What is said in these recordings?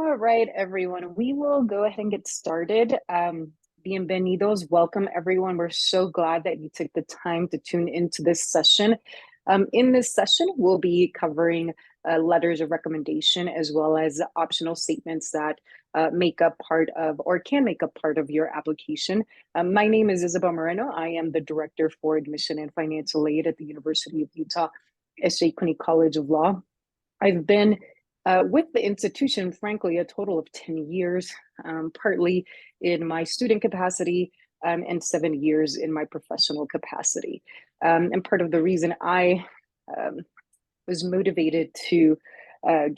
All right, everyone, we will go ahead and get started. Bienvenidos, welcome everyone. We're so glad that you took the time to tune into this session. In this session, we'll be covering letters of recommendation as well as optional statements that make up part of or can make up part of your application. My name is Isabel Moreno. I am the Director for Admission and Financial Aid at the University of Utah, S.J. Quinney College of Law. I've been with the institution, frankly, a total of 10 years, partly in my student capacity and 7 years in my professional capacity. And part of the reason I was motivated to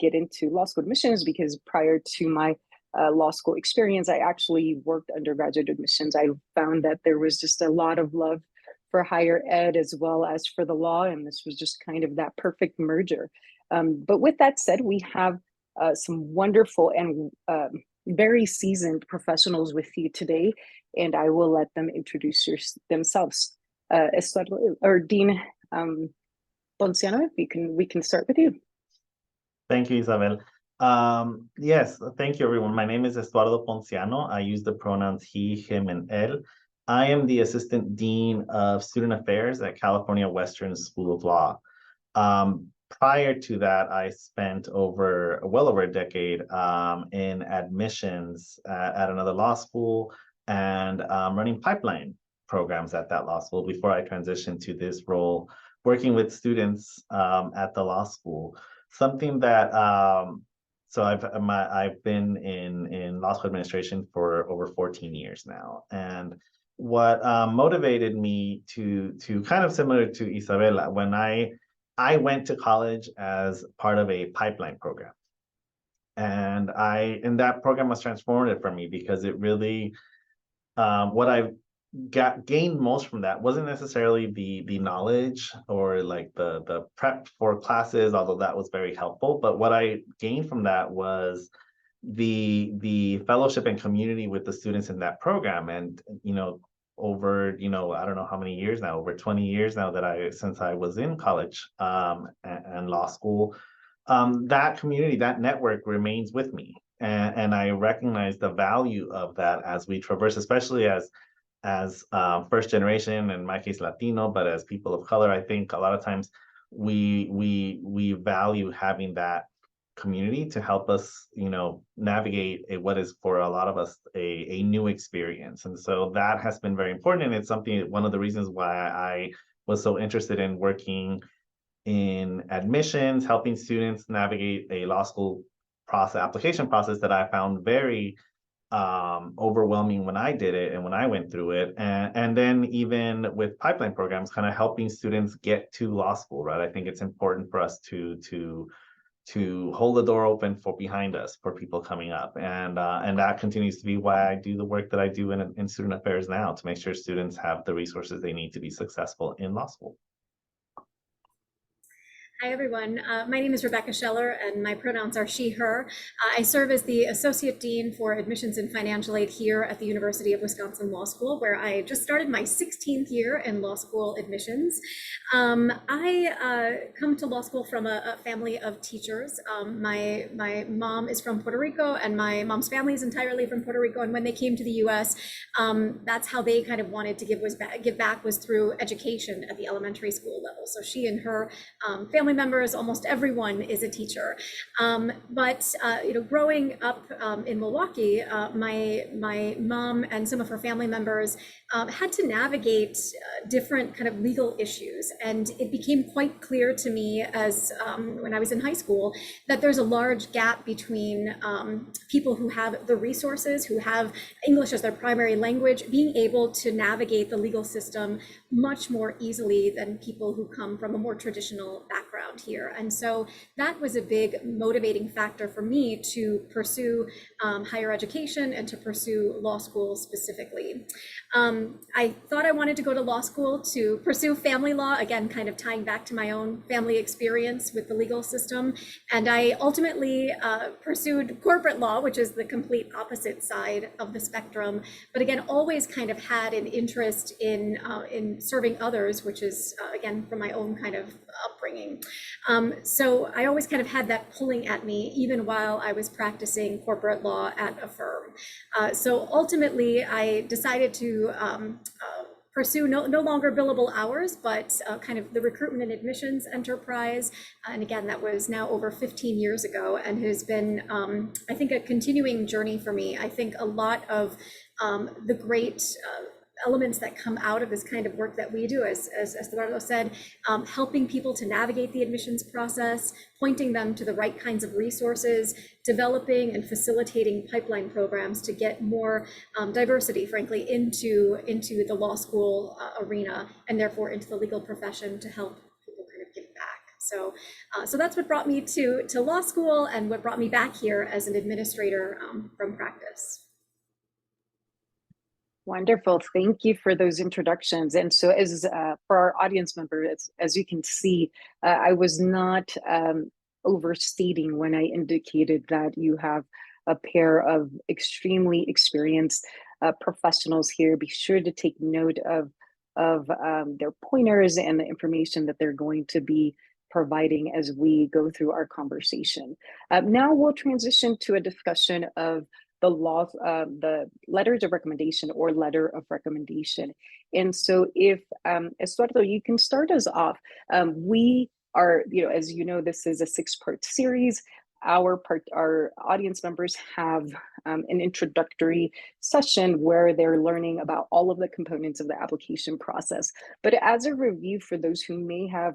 get into law school admissions because prior to my law school experience, I actually worked undergraduate admissions. I found that there was just a lot of love for higher ed as well as for the law, and this was just kind of that perfect merger. But with that said, we have some wonderful and very seasoned professionals with you today, and I will let them introduce themselves. Estuardo, or Dean Ponciano, if we can start with you. Thank you, Isabel. Yes, thank you, everyone. My name is Estuardo Ponciano. I use the pronouns he, him, and él. I am the Assistant Dean of Student Affairs at California Western School of Law. Prior to that, I spent well over a decade in admissions at another law school and running pipeline programs at that law school before I transitioned to this role, working with students at the law school. Something that so I've been in law school administration for over 14 years now, and what motivated me to kind of similar to Isabela, when I went to college as part of a pipeline program, and that program was transformative for me because it really what I gained most from that wasn't necessarily the knowledge or like the prep for classes, although that was very helpful, but what I gained from that was the fellowship and community with the students in that program. And over I don't know how many years now, over 20 years now since I was in college and law school, that community, that network remains with me, and I recognize the value of that as we traverse, especially as first generation, in my case Latino, but as people of color. I think a lot of times we value having that community to help us navigate what is for a lot of us a new experience. And so that has been very important, and it's one of the reasons why I was so interested in working in admissions, helping students navigate a law school application process that I found very overwhelming when I did it and when I went through it, and then even with pipeline programs, kind of helping students get to law school, right? I think it's important for us to hold the door open for behind us for people coming up, and that continues to be why I do the work that I do in student affairs now, to make sure students have the resources they need to be successful in law school. Hi, everyone. My name is Rebecca Scheller, and my pronouns are she, her. I serve as the Associate Dean for Admissions and Financial Aid here at the University of Wisconsin Law School, where I just started my 16th year in law school admissions. I come to law school from a family of teachers. My mom is from Puerto Rico, and my mom's family is entirely from Puerto Rico. And when they came to the U.S., that's how they kind of wanted to give back was through education at the elementary school level. So she and her family members, almost everyone is a teacher. But growing up in Milwaukee, my mom and some of her family members had to navigate different kind of legal issues. And it became quite clear to me as when I was in high school that there's a large gap between people who have the resources, who have English as their primary language, being able to navigate the legal system much more easily than people who come from a more traditional background here. And so that was a big motivating factor for me to pursue higher education and to pursue law school specifically. I thought I wanted to go to law school to pursue family law, again, kind of tying back to my own family experience with the legal system. And I ultimately pursued corporate law, which is the complete opposite side of the spectrum. But again, always kind of had an interest in serving others, which is, again, from my own kind of upbringing. So I always kind of had that pulling at me, even while I was practicing corporate law at a firm. So ultimately, I decided to pursue no longer billable hours, but kind of the recruitment and admissions enterprise. And again, that was now over 15 years ago and has been, I think, a continuing journey for me. I think a lot of the great elements that come out of this kind of work that we do, as Eduardo said, helping people to navigate the admissions process, pointing them to the right kinds of resources, developing and facilitating pipeline programs to get more diversity, frankly, into the law school arena, and therefore into the legal profession to help people kind of give back. So that's what brought me to law school and what brought me back here as an administrator from practice. Wonderful. Thank you for those introductions. And so as for our audience members, as you can see, I was not overstating when I indicated that you have a pair of extremely experienced professionals here. Be sure to take note of their pointers and the information that they're going to be providing as we go through our conversation. Now we'll transition to a discussion of the letters of recommendation or letter of recommendation. And so if, Eduardo, you can start us off. We are, as you know, this is a 6-part series. Our audience members have an introductory session where they're learning about all of the components of the application process. But as a review for those who may have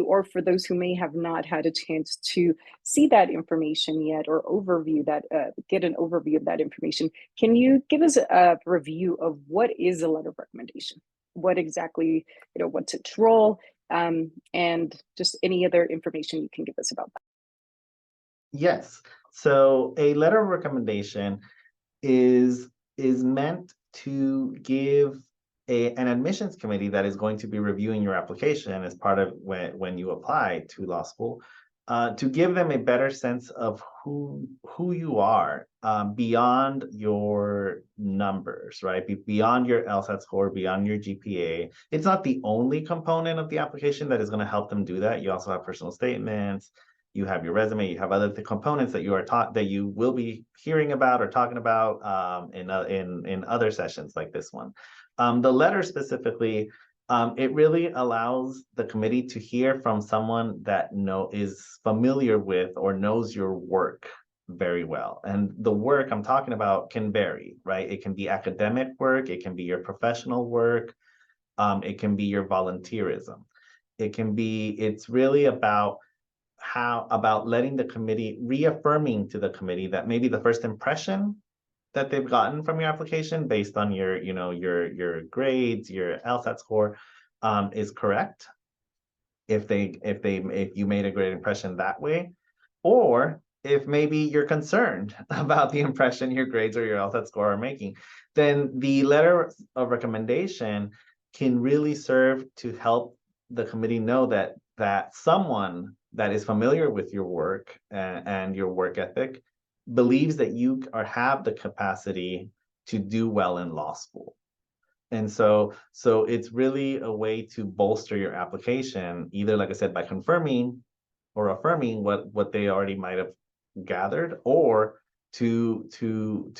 or for those who may have not had a chance to see that information yet or get an overview of that information, can you give us a review of what is a letter of recommendation? What exactly, what's its role, and just any other information you can give us about that? Yes. So a letter of recommendation is meant to give an admissions committee that is going to be reviewing your application as part of when you apply to law school, to give them a better sense of who you are beyond your numbers, right? Beyond your LSAT score, beyond your GPA. It's not the only component of the application that is going to help them do that. You also have personal statements. You have your resume, you have other components that you will be hearing about or talking about in other sessions like this one. The letter specifically, it really allows the committee to hear from someone that is familiar with or knows your work very well. And the work I'm talking about can vary, right? It can be academic work, it can be your professional work, it can be your volunteerism. It's really about letting the committee, reaffirming to the committee that maybe the first impression that they've gotten from your application based on your grades, your LSAT score, is correct. If you made a great impression that way, or if maybe you're concerned about the impression your grades or your LSAT score are making, then the letter of recommendation can really serve to help the committee know that someone that is familiar with your work and your work ethic believes that you have the capacity to do well in law school. And so it's really a way to bolster your application, either, like I said, by confirming or affirming what they already might have gathered, or to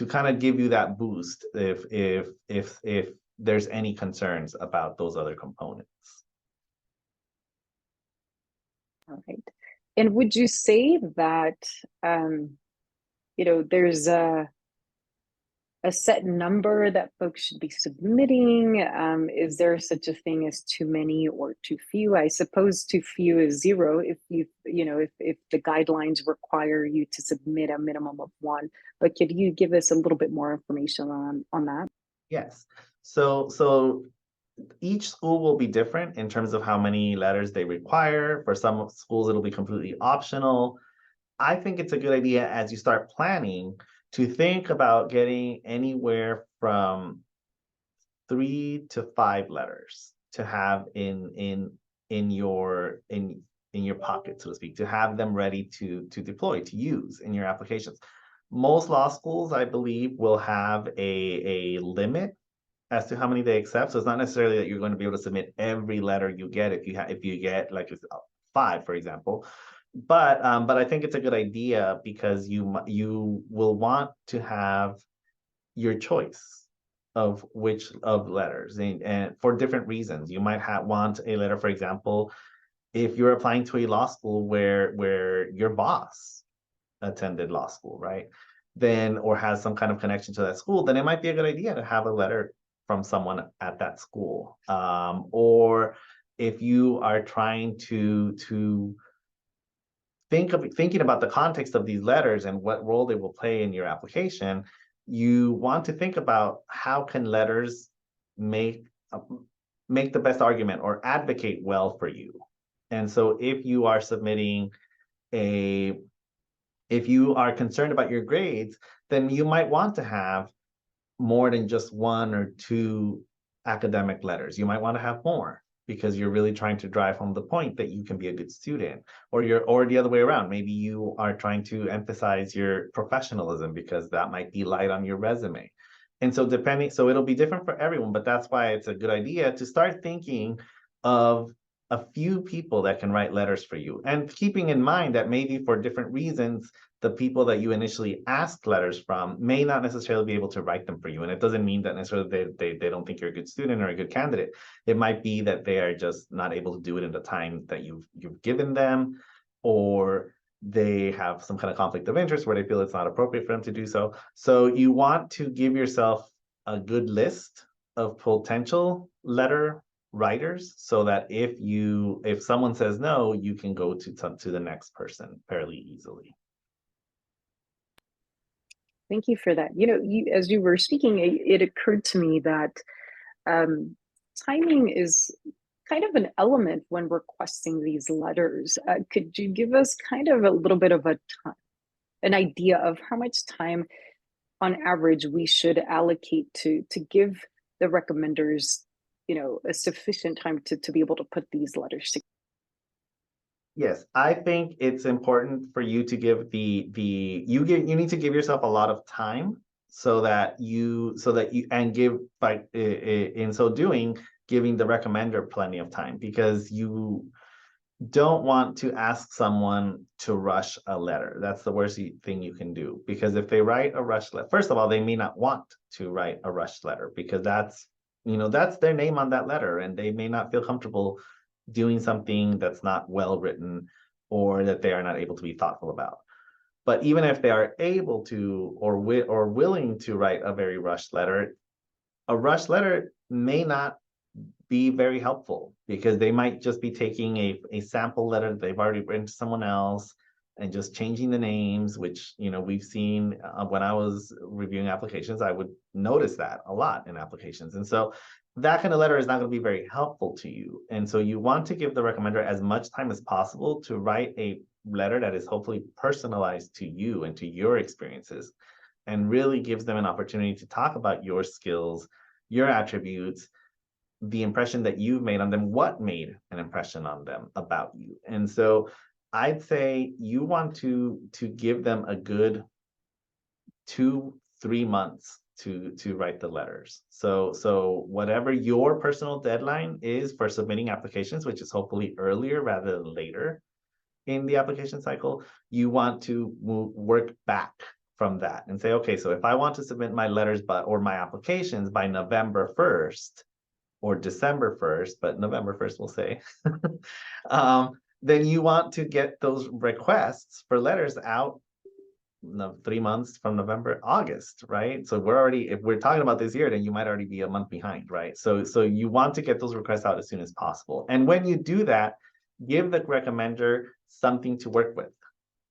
kind of give you that boost if there's any concerns about those other components. All right. And would you say that, there's a set number that folks should be submitting? Is there such a thing as too many or too few? I suppose too few is 0 if if the guidelines require you to submit a minimum of 1. But could you give us a little bit more information on that? Yes. So each school will be different in terms of how many letters they require. For some schools, it'll be completely optional. I think it's a good idea as you start planning to think about getting anywhere from 3 to 5 letters to have in your pocket, so to speak, to have them ready to deploy, to use in your applications. Most law schools, I believe, will have a limit as to how many they accept. So it's not necessarily that you're going to be able to submit every letter you get if you get like 5, for example. But I think it's a good idea because you will want to have your choice of which of letters, and for different reasons. You might want a letter, for example, if you're applying to a law school where your boss attended law school, right? Then, or has some kind of connection to that school, then it might be a good idea to have a letter from someone at that school. Or if you are trying to thinking about the context of these letters and what role they will play in your application, you want to think about how can letters make the best argument or advocate well for you. And so if you are submitting if you are concerned about your grades, then you might want to have more than just 1 or 2 academic letters. You might want to have more because you're really trying to drive home the point that you can be a good student, or the other way around. Maybe you are trying to emphasize your professionalism because that might be light on your resume. And so so it'll be different for everyone, but that's why it's a good idea to start thinking of a few people that can write letters for you, and keeping in mind that maybe for different reasons, the people that you initially asked letters from may not necessarily be able to write them for you. And it doesn't mean that necessarily they don't think you're a good student or a good candidate. It might be that they are just not able to do it in the time that you've given them, or they have some kind of conflict of interest where they feel it's not appropriate for them to do so. So you want to give yourself a good list of potential letter writers, so that if someone says no, you can go to the next person fairly easily. Thank you for that. As you were speaking, it occurred to me that timing is kind of an element when requesting these letters. Could you give us kind of a little bit of an idea of how much time on average we should allocate to give the recommenders a sufficient time to be able to put these letters together? Yes, I think it's important for you to give you need to give yourself a lot of time so that you and give, by in so doing, giving the recommender plenty of time, because you don't want to ask someone to rush a letter. That's the worst thing you can do, because if they write a rush letter, first of all, they may not want to write a rush letter because that's their name on that letter, and they may not feel comfortable doing something that's not well written or that they are not able to be thoughtful about. But even if they are able to or willing to write a very rushed letter, a rushed letter may not be very helpful, because they might just be taking a sample letter that they've already written to someone else and just changing the names, which we've seen when I was reviewing applications. I would notice that a lot in applications. And so that kind of letter is not going to be very helpful to you. And so you want to give the recommender as much time as possible to write a letter that is hopefully personalized to you and to your experiences, and really gives them an opportunity to talk about your skills, your attributes, the impression that you've made on them, what made an impression on them about you. And so I'd say you want to give them a good 2-3 months to write the letters. So whatever your personal deadline is for submitting applications, which is hopefully earlier rather than later in the application cycle, you want to work back from that and say, okay, so if I want to submit my letters or my applications by November 1st or December 1st, but November 1st we'll say, then you want to get those requests for letters out 3 months from August, right? So if we're talking about this year, then you might already be a month behind, right? So you want to get those requests out as soon as possible. And when you do that, give the recommender something to work with.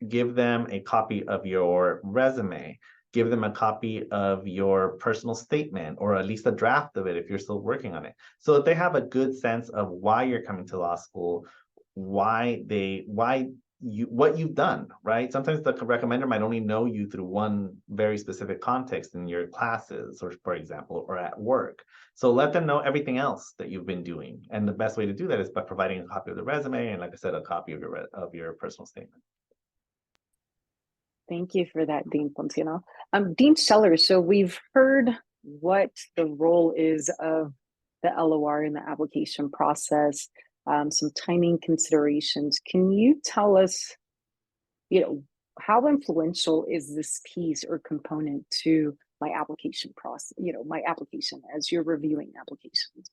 Give them a copy of your resume. Give them a copy of your personal statement, or at least a draft of it if you're still working on it, so that they have a good sense of why you're coming to law school, what you've done, right? Sometimes the recommender might only know you through one very specific context in your classes, or for example, or at work. So let them know everything else that you've been doing. And the best way to do that is by providing a copy of the resume, and like I said, a copy of your personal statement. Thank you for that, Dean Ponciano. Dean Scheller, so we've heard what the role is of the LOR in the application process. some timing considerations. Can you tell us, how influential is this piece or component to my application process, my application as you're reviewing applications?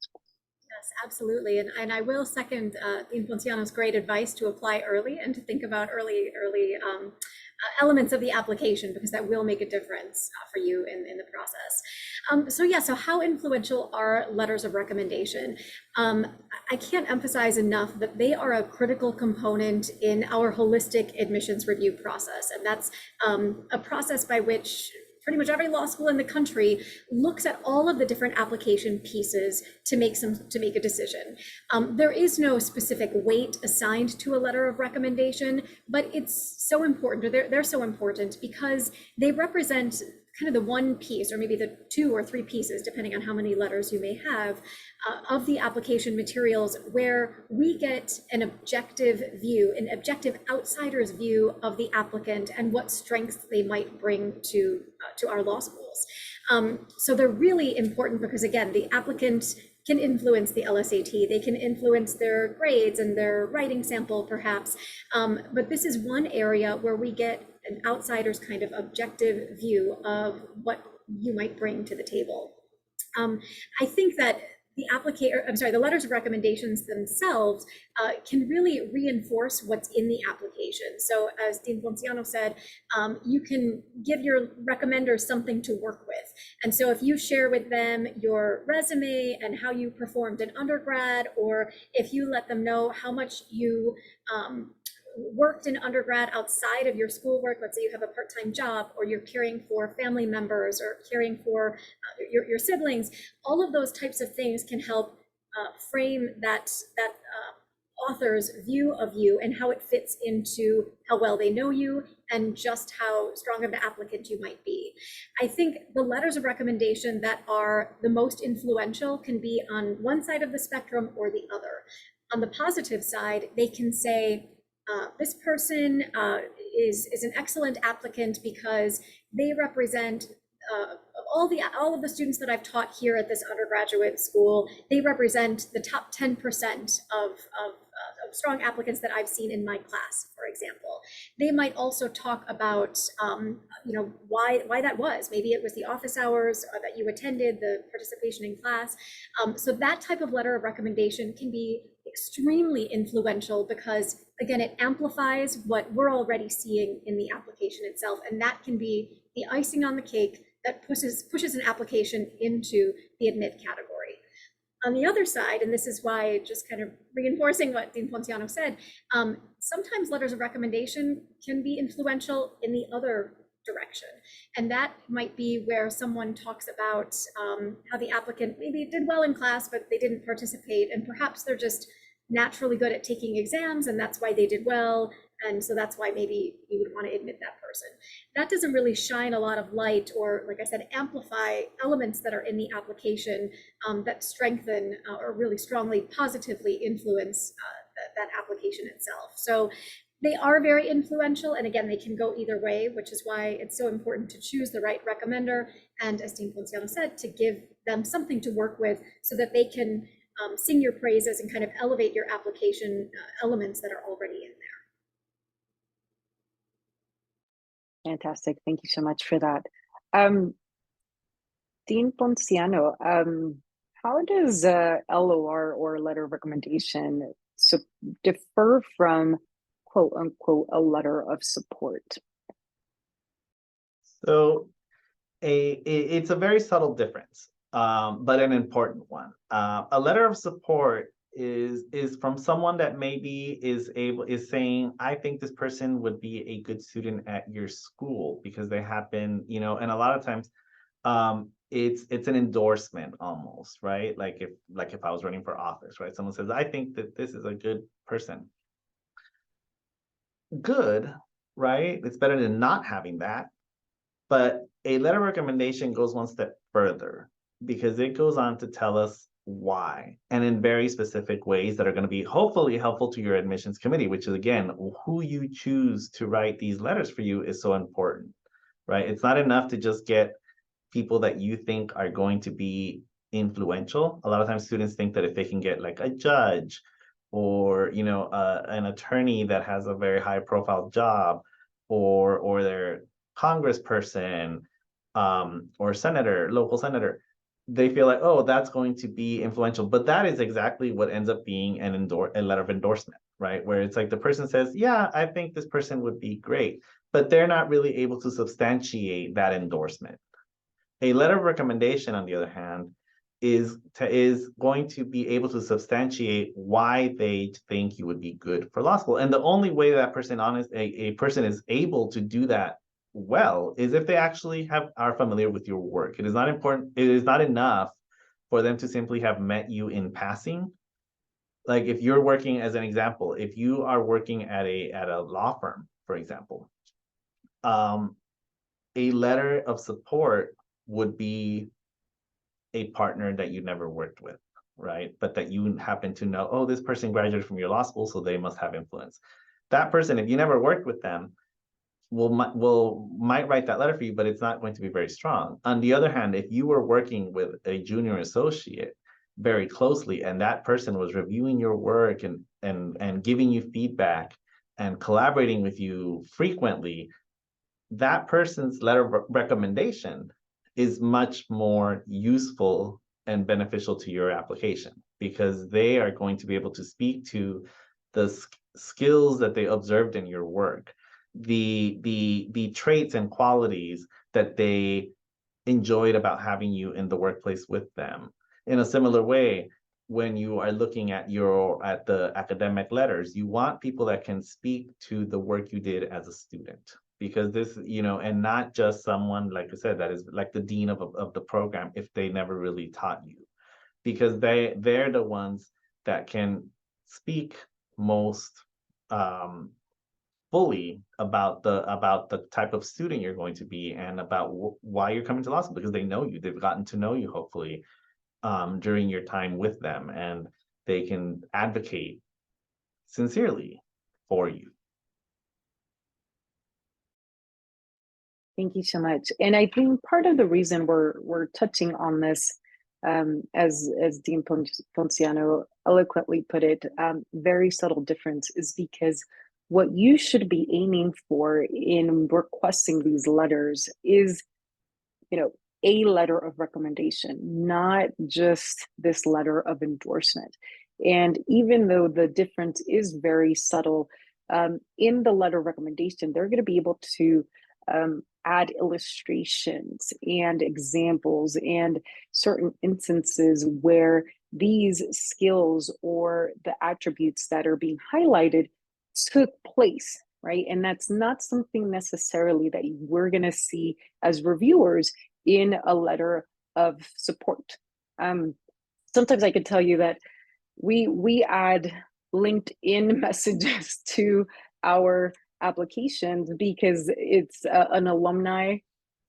Yes, absolutely. And I will second Dean Ponciano's great advice to apply early and to think about early elements of the application, because that will make a difference for you in the process. So how influential are letters of recommendation? I can't emphasize enough that they are a critical component in our holistic admissions review process. And that's a process by which pretty much every law school in the country looks at all of the different application pieces to make a decision. There is no specific weight assigned to a letter of recommendation, but it's so important, or they're so important because they represent kind of the one piece, or maybe the 2 or 3 pieces, depending on how many letters you may have, of the application materials, where we get an objective view, an objective outsider's view of the applicant and what strengths they might bring to our law schools. So they're really important because, again, the applicant can influence the LSAT, they can influence their grades and their writing sample perhaps, but this is one area where we get an outsider's kind of objective view of what you might bring to the table. I think that the letters of recommendations themselves can really reinforce what's in the application. So as Dean Ponciano said, you can give your recommenders something to work with. And so if you share with them your resume and how you performed in undergrad, or if you let them know how much you worked in undergrad outside of your schoolwork, let's say you have a part-time job, or you're caring for family members or caring for your siblings, all of those types of things can help frame that author's view of you and how it fits into how well they know you and just how strong of an applicant you might be. I think the letters of recommendation that are the most influential can be on one side of the spectrum or the other. On the positive side, they can say, this person is an excellent applicant because they represent all of the students that I've taught here at this undergraduate school. They represent the top 10% of strong applicants that I've seen in my class, for example. They might also talk about why that was. Maybe it was the office hours that you attended, the participation in class. So that type of letter of recommendation can be extremely influential because, again, it amplifies what we're already seeing in the application itself, and that can be the icing on the cake that pushes an application into the admit category. On the other side, and this is why, just kind of reinforcing what Dean Ponciano said, sometimes letters of recommendation can be influential in the other direction. And that might be where someone talks about how the applicant maybe did well in class, but they didn't participate. And perhaps they're just naturally good at taking exams, and that's why they did well. And so that's why maybe you would want to admit that person. That doesn't really shine a lot of light, or, like I said, amplify elements that are in the application that strengthen or really strongly positively influence that application itself. So they are very influential, and again, they can go either way, which is why it's so important to choose the right recommender, and as Dean Ponciano said, to give them something to work with so that they can sing your praises and kind of elevate your application elements that are already in there. Fantastic. Thank you so much for that. Dean Ponciano, how does LOR, or letter of recommendation, differ from quote unquote a letter of support? So it's a very subtle difference, but an important one. A letter of support is from someone that maybe is saying, I think this person would be a good student at your school because they happen, and a lot of times it's an endorsement almost, right? Like if I was running for office, right? Someone says, I think that this is a good person. Good, right? It's better than not having that. But a letter of recommendation goes one step further because it goes on to tell us why, and in very specific ways that are going to be hopefully helpful to your admissions committee, which is, again, who you choose to write these letters for you is so important, right? It's not enough to just get people that you think are going to be influential. A lot of times students think that if they can get like a judge or an attorney that has a very high profile job, or their congressperson, or senator, local senator, they feel like, oh, that's going to be influential. But that is exactly what ends up being a letter of endorsement, right? Where it's like the person says, yeah, I think this person would be great, but they're not really able to substantiate that endorsement. A letter of recommendation, on the other hand, is going to be able to substantiate why they think you would be good for law school. And the only way that a person is able to do that well is if they actually are familiar with your work. It is not important, it is not enough for them to simply have met you in passing. Like if you're working, as an example, if you are working at a law firm, for example, a letter of support would be a partner that you never worked with, right? But that you happen to know, oh, this person graduated from your law school, so they must have influence. That person, if you never worked with them, might write that letter for you, but it's not going to be very strong. On the other hand, if you were working with a junior associate very closely, and that person was reviewing your work and giving you feedback and collaborating with you frequently, that person's letter of recommendation is much more useful and beneficial to your application, because they are going to be able to speak to the skills that they observed in your work, the traits and qualities that they enjoyed about having you in the workplace with them. In a similar way, when you are looking at the academic letters, you want people that can speak to the work you did as a student, because this, and not just someone, like I said, that is like the dean of the program, if they never really taught you, because they're the ones that can speak most fully about the type of student you're going to be, and about why you're coming to law school, because they know you, they've gotten to know you, hopefully, during your time with them, and they can advocate sincerely for you. Thank you so much. And I think part of the reason we're touching on this, as Dean Ponciano eloquently put it, very subtle difference, is because what you should be aiming for in requesting these letters is, a letter of recommendation, not just this letter of endorsement. And even though the difference is very subtle, in the letter of recommendation, they're going to be able to add illustrations and examples and certain instances where these skills or the attributes that are being highlighted took place, right? And that's not something necessarily that we're going to see as reviewers in a letter of support. Sometimes I could tell you that we add LinkedIn messages to our applications because it's an alumni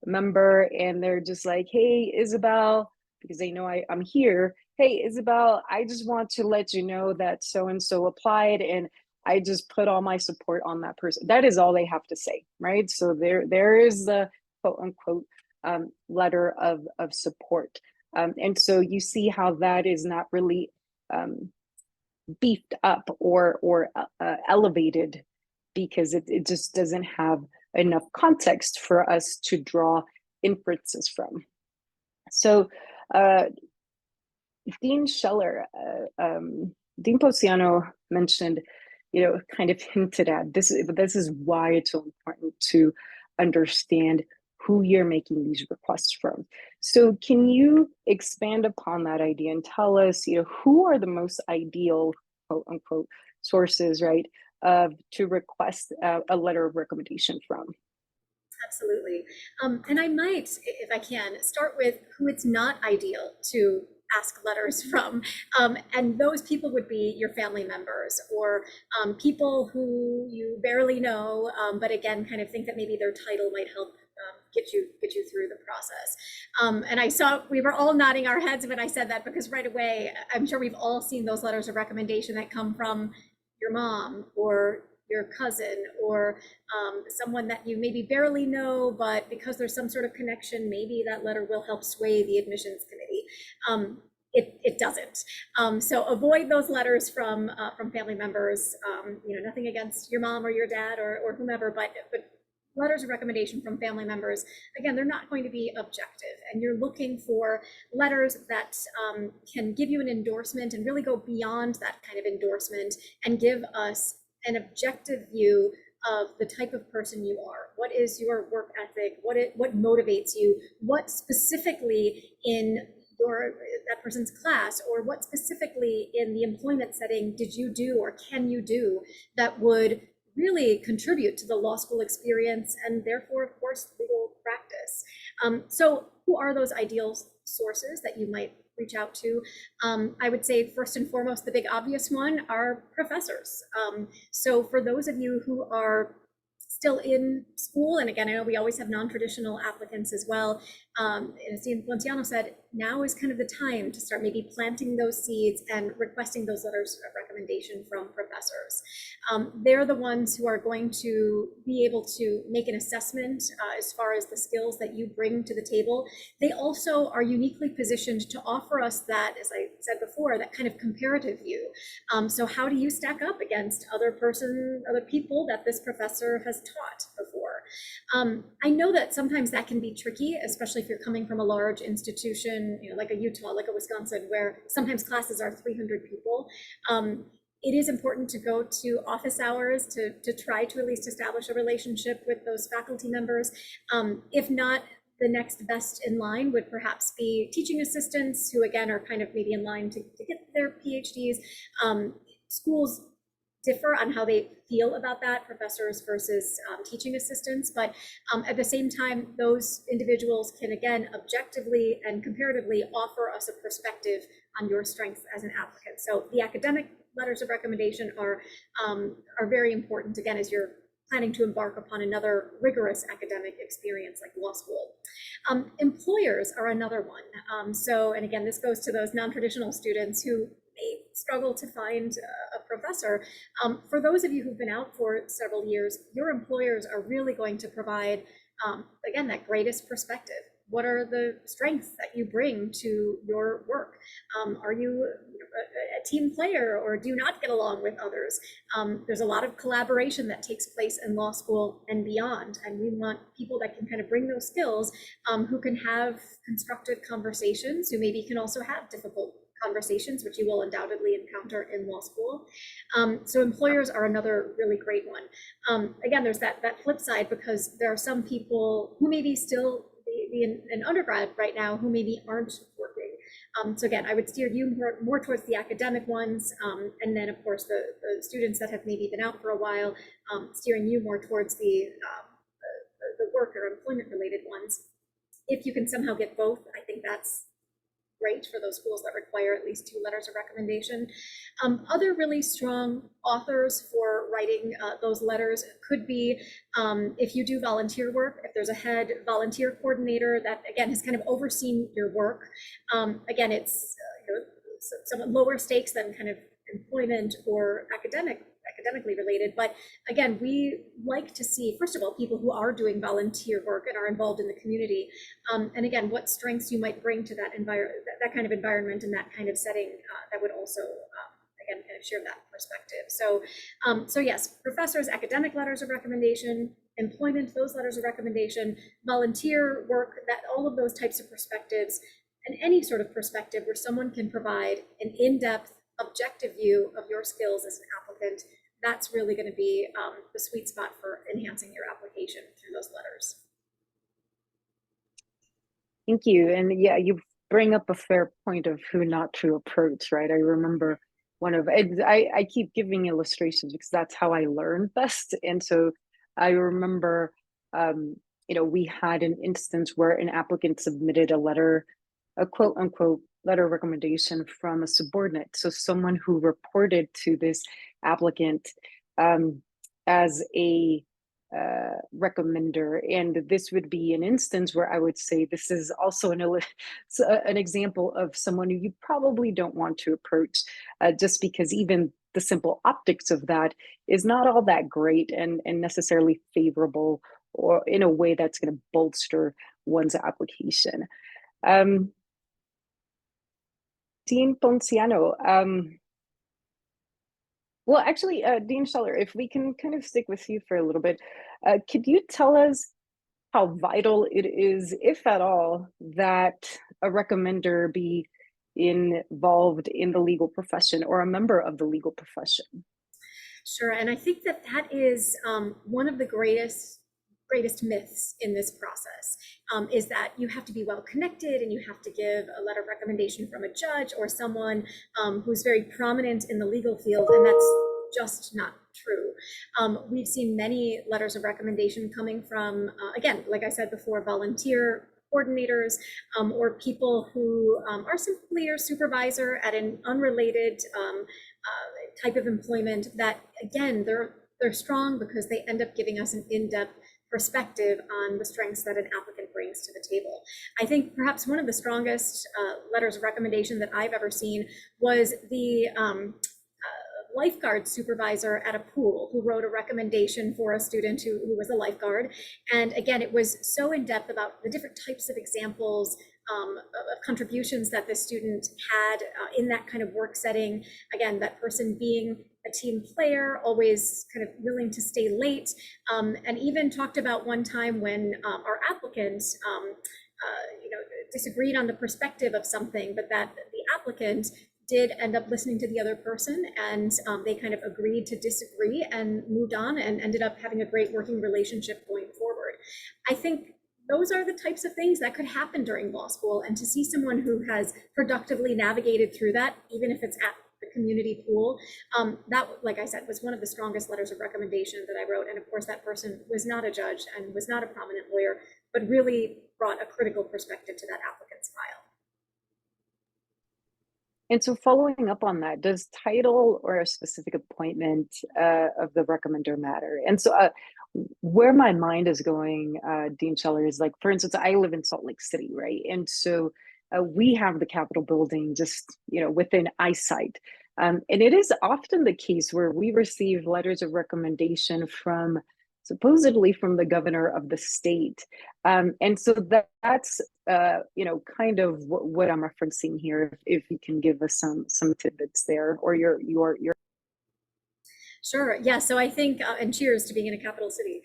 member, and they're just like, hey, Isabel, because they know I'm here. Hey, Isabel, I just want to let you know that so-and-so applied, and I just put all my support on that person. That is all they have to say, right? So there is the quote unquote letter of support. And so you see how that is not really beefed up or elevated, because it just doesn't have enough context for us to draw inferences from. So Dean Scheller, Dean Ponciano mentioned, kind of hinted at this, but this is why it's so important to understand who you're making these requests from. So can you expand upon that idea and tell us, who are the most ideal, quote unquote, sources, right, to request a letter of recommendation from? Absolutely. And I might, if I can, start with who it's not ideal to ask letters from. And those people would be your family members, or people who you barely know, but again, kind of think that maybe their title might help get you through the process. And I saw we were all nodding our heads when I said that, because right away, I'm sure we've all seen those letters of recommendation that come from your mom or your cousin, or someone that you maybe barely know, but because there's some sort of connection, maybe that letter will help sway the admissions committee. it doesn't. So avoid those letters from family members. Nothing against your mom or your dad or whomever, but letters of recommendation from family members, again, they're not going to be objective, and you're looking for letters that can give you an endorsement and really go beyond that kind of endorsement and give us an objective view of the type of person you are. What is your work ethic? What motivates you? What specifically in that person's class, or what specifically in the employment setting did you do or can you do that would really contribute to the law school experience and therefore, of course, legal practice. So who are those ideal sources that you might reach out to? I would say first and foremost, the big obvious one are professors. So for those of you who are still in school, and again, I know we always have non-traditional applicants as well, as Dean Ponciano said, now is kind of the time to start maybe planting those seeds and requesting those letters of recommendation from professors. They're the ones who are going to be able to make an assessment as far as the skills that you bring to the table. They also are uniquely positioned to offer us that, as I said before, that kind of comparative view. So how do you stack up against other people that this professor has taught before? I know that sometimes that can be tricky, especially if you're coming from a large institution, like a Utah, like a Wisconsin, where sometimes classes are 300 people. It is important to go to office hours to try to at least establish a relationship with those faculty members. If not, the next best in line would perhaps be teaching assistants, who again are kind of maybe in line to get their PhDs. Schools differ on how they feel about that, professors versus teaching assistants, but at the same time, those individuals can again objectively and comparatively offer us a perspective on your strengths as an applicant. So the academic letters of recommendation are very important, again, as you're planning to embark upon another rigorous academic experience like law school. Employers are another one. And again, this goes to those non-traditional students who may struggle to find a professor. For those of you who've been out for several years, your employers are really going to provide, again, that greatest perspective. What are the strengths that you bring to your work? Are you a team player, or do you not get along with others? There's a lot of collaboration that takes place in law school and beyond, and we want people that can kind of bring those skills, who can have constructive conversations, who maybe can also have difficult conversations, which you will undoubtedly encounter in law school. So employers are another really great one. Again, there's that flip side, because there are some people who maybe still be an undergrad right now who maybe aren't working. So again, I would steer you more towards the academic ones, and then of course the students that have maybe been out for a while, steering you more towards the work or employment related ones. If you can somehow get both, I think that's great for those schools that require at least 2 letters of recommendation. Other really strong authors for writing those letters could be, if you do volunteer work, if there's a head volunteer coordinator that again has kind of overseen your work. Again, it's somewhat lower stakes than kind of employment or academically related, but again, we like to see, first of all, people who are doing volunteer work and are involved in the community, and again, what strengths you might bring to that that kind of environment and that kind of setting, that would also again kind of share that perspective. So yes, professors, academic letters of recommendation, employment, those letters of recommendation, volunteer work, that all of those types of perspectives, and any sort of perspective where someone can provide an in-depth, objective view of your skills as an applicant, that's really going to be the sweet spot for enhancing your application through those letters. Thank you. And yeah, you bring up a fair point of who not to approach, right? I remember I keep giving illustrations because that's how I learn best. And so I remember, we had an instance where an applicant submitted a quote unquote letter of recommendation from a subordinate. So someone who reported to this applicant as a recommender. And this would be an instance where I would say this is also an example of someone who you probably don't want to approach, just because even the simple optics of that is not all that great and necessarily favorable, or in a way that's going to bolster one's application. Dean Ponciano, well, actually, Dean Scheller, if we can kind of stick with you for a little bit, could you tell us how vital it is, if at all, that a recommender be involved in the legal profession or a member of the legal profession? Sure, and I think that that is one of the greatest myths in this process, is that you have to be well connected and you have to give a letter of recommendation from a judge or someone who's very prominent in the legal field, and that's just not true. We've seen many letters of recommendation coming from, again, like I said before, volunteer coordinators or people who are simply your supervisor at an unrelated type of employment that, again, they're strong because they end up giving us an in-depth perspective on the strengths that an applicant brings to the table. I think perhaps one of the strongest letters of recommendation that I've ever seen was the lifeguard supervisor at a pool who wrote a recommendation for a student who was a lifeguard. And again, it was so in depth about the different types of examples of contributions that the student had in that kind of work setting. Again, that person being a team player, always kind of willing to stay late, and even talked about one time when our applicant disagreed on the perspective of something, but that the applicant did end up listening to the other person, and they kind of agreed to disagree and moved on and ended up having a great working relationship going forward. I think those are the types of things that could happen during law school, and to see someone who has productively navigated through that, even if it's at the community pool, that, like I said, was one of the strongest letters of recommendation that I wrote. And of course, that person was not a judge and was not a prominent lawyer, but really brought a critical perspective to that applicant's file. And so following up on that, does title or a specific appointment of the recommender matter? And so where my mind is going, Dean Scheller, is like, for instance, I live in Salt Lake City, right? And so we have the Capitol building just, within eyesight. And it is often the case where we receive letters of recommendation supposedly from the governor of the state. And so that's kind of what I'm referencing here, if you can give us some tidbits there, or your. Sure. Yeah. So I think, and cheers to being in a capital city.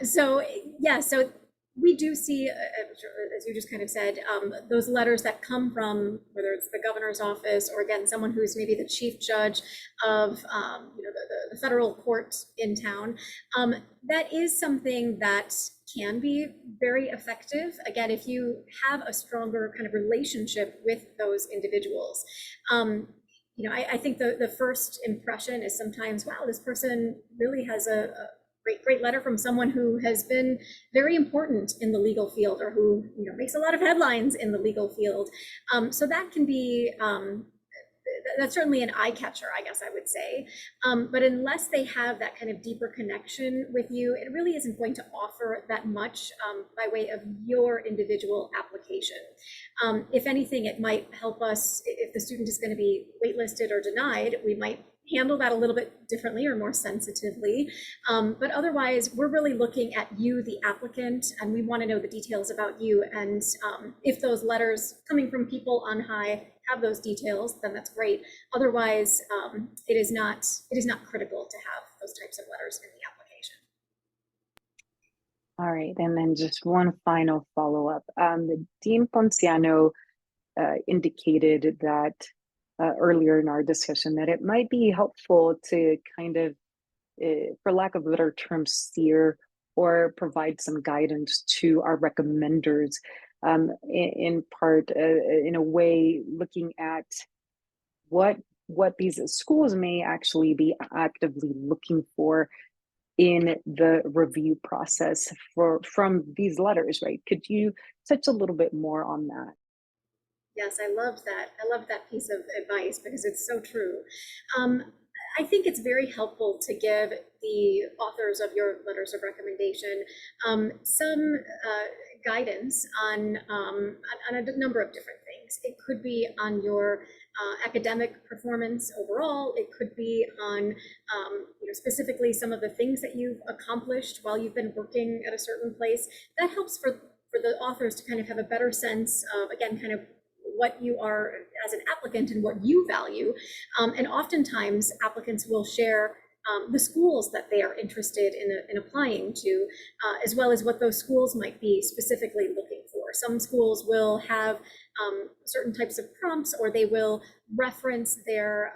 So we do see, as you just kind of said, those letters that come from, whether it's the governor's office or, again, someone who's maybe the chief judge of the federal court in town. That is something that can be very effective, again, if you have a stronger kind of relationship with those individuals. I think the first impression is sometimes, wow, this person really has a great letter from someone who has been very important in the legal field, or who makes a lot of headlines in the legal field. So that can be that's certainly an eye catcher, I guess I would say. But unless they have that kind of deeper connection with you, it really isn't going to offer that much by way of your individual application. If anything, it might help us, if the student is going to be waitlisted or denied, we might handle that a little bit differently or more sensitively. But otherwise, we're really looking at you, the applicant, and we want to know the details about you. And if those letters coming from people on high have those details, then that's great. Otherwise, it is not critical to have those types of letters in the application. All right, and then just one final follow-up. Dean Ponciano indicated that earlier in our discussion that it might be helpful to kind of, for lack of a better term, steer or provide some guidance to our recommenders, in part, in a way, looking at what these schools may actually be actively looking for in the review process from these letters, right? Could you touch a little bit more on that? Yes, I love that. I love that piece of advice because it's so true. I think it's very helpful to give the authors of your letters of recommendation some guidance on a number of different things. It could be on your academic performance overall. It could be on specifically some of the things that you've accomplished while you've been working at a certain place. That helps for the authors to kind of have a better sense of, again, kind of what you are as an applicant and what you value. And oftentimes applicants will share the schools that they are interested in applying to, as well as what those schools might be specifically looking for. Some schools will have certain types of prompts, or they will reference their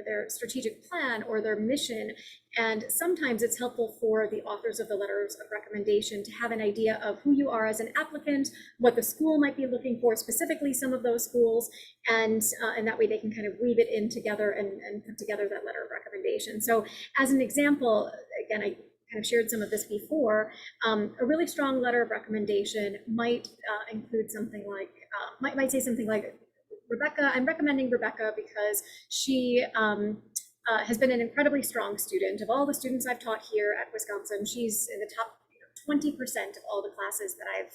their strategic plan or their mission. And sometimes it's helpful for the authors of the letters of recommendation to have an idea of who you are as an applicant, what the school might be looking for, specifically some of those schools, and that way they can kind of weave it in together and put together that letter of recommendation. So as an example, again, I kind of shared some of this before, a really strong letter of recommendation might include something like, might say something like, Rebecca, I'm recommending Rebecca because she has been an incredibly strong student. Of all the students I've taught here at Wisconsin, she's in the top 20% of all the classes that I've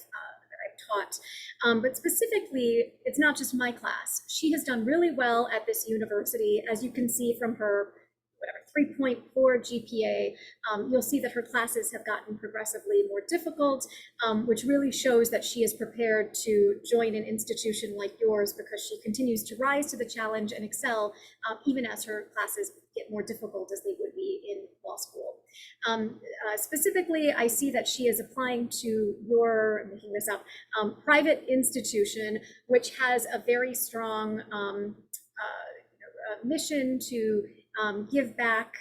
taught. But specifically, it's not just my class. She has done really well at this university, as you can see from her 3.4 GPA. You'll see that her classes have gotten progressively more difficult, which really shows that she is prepared to join an institution like yours, because she continues to rise to the challenge and excel, even as her classes get more difficult as they would be in law school. Specifically, I see that she is applying to your, I'm making this up, private institution, which has a very strong mission to give back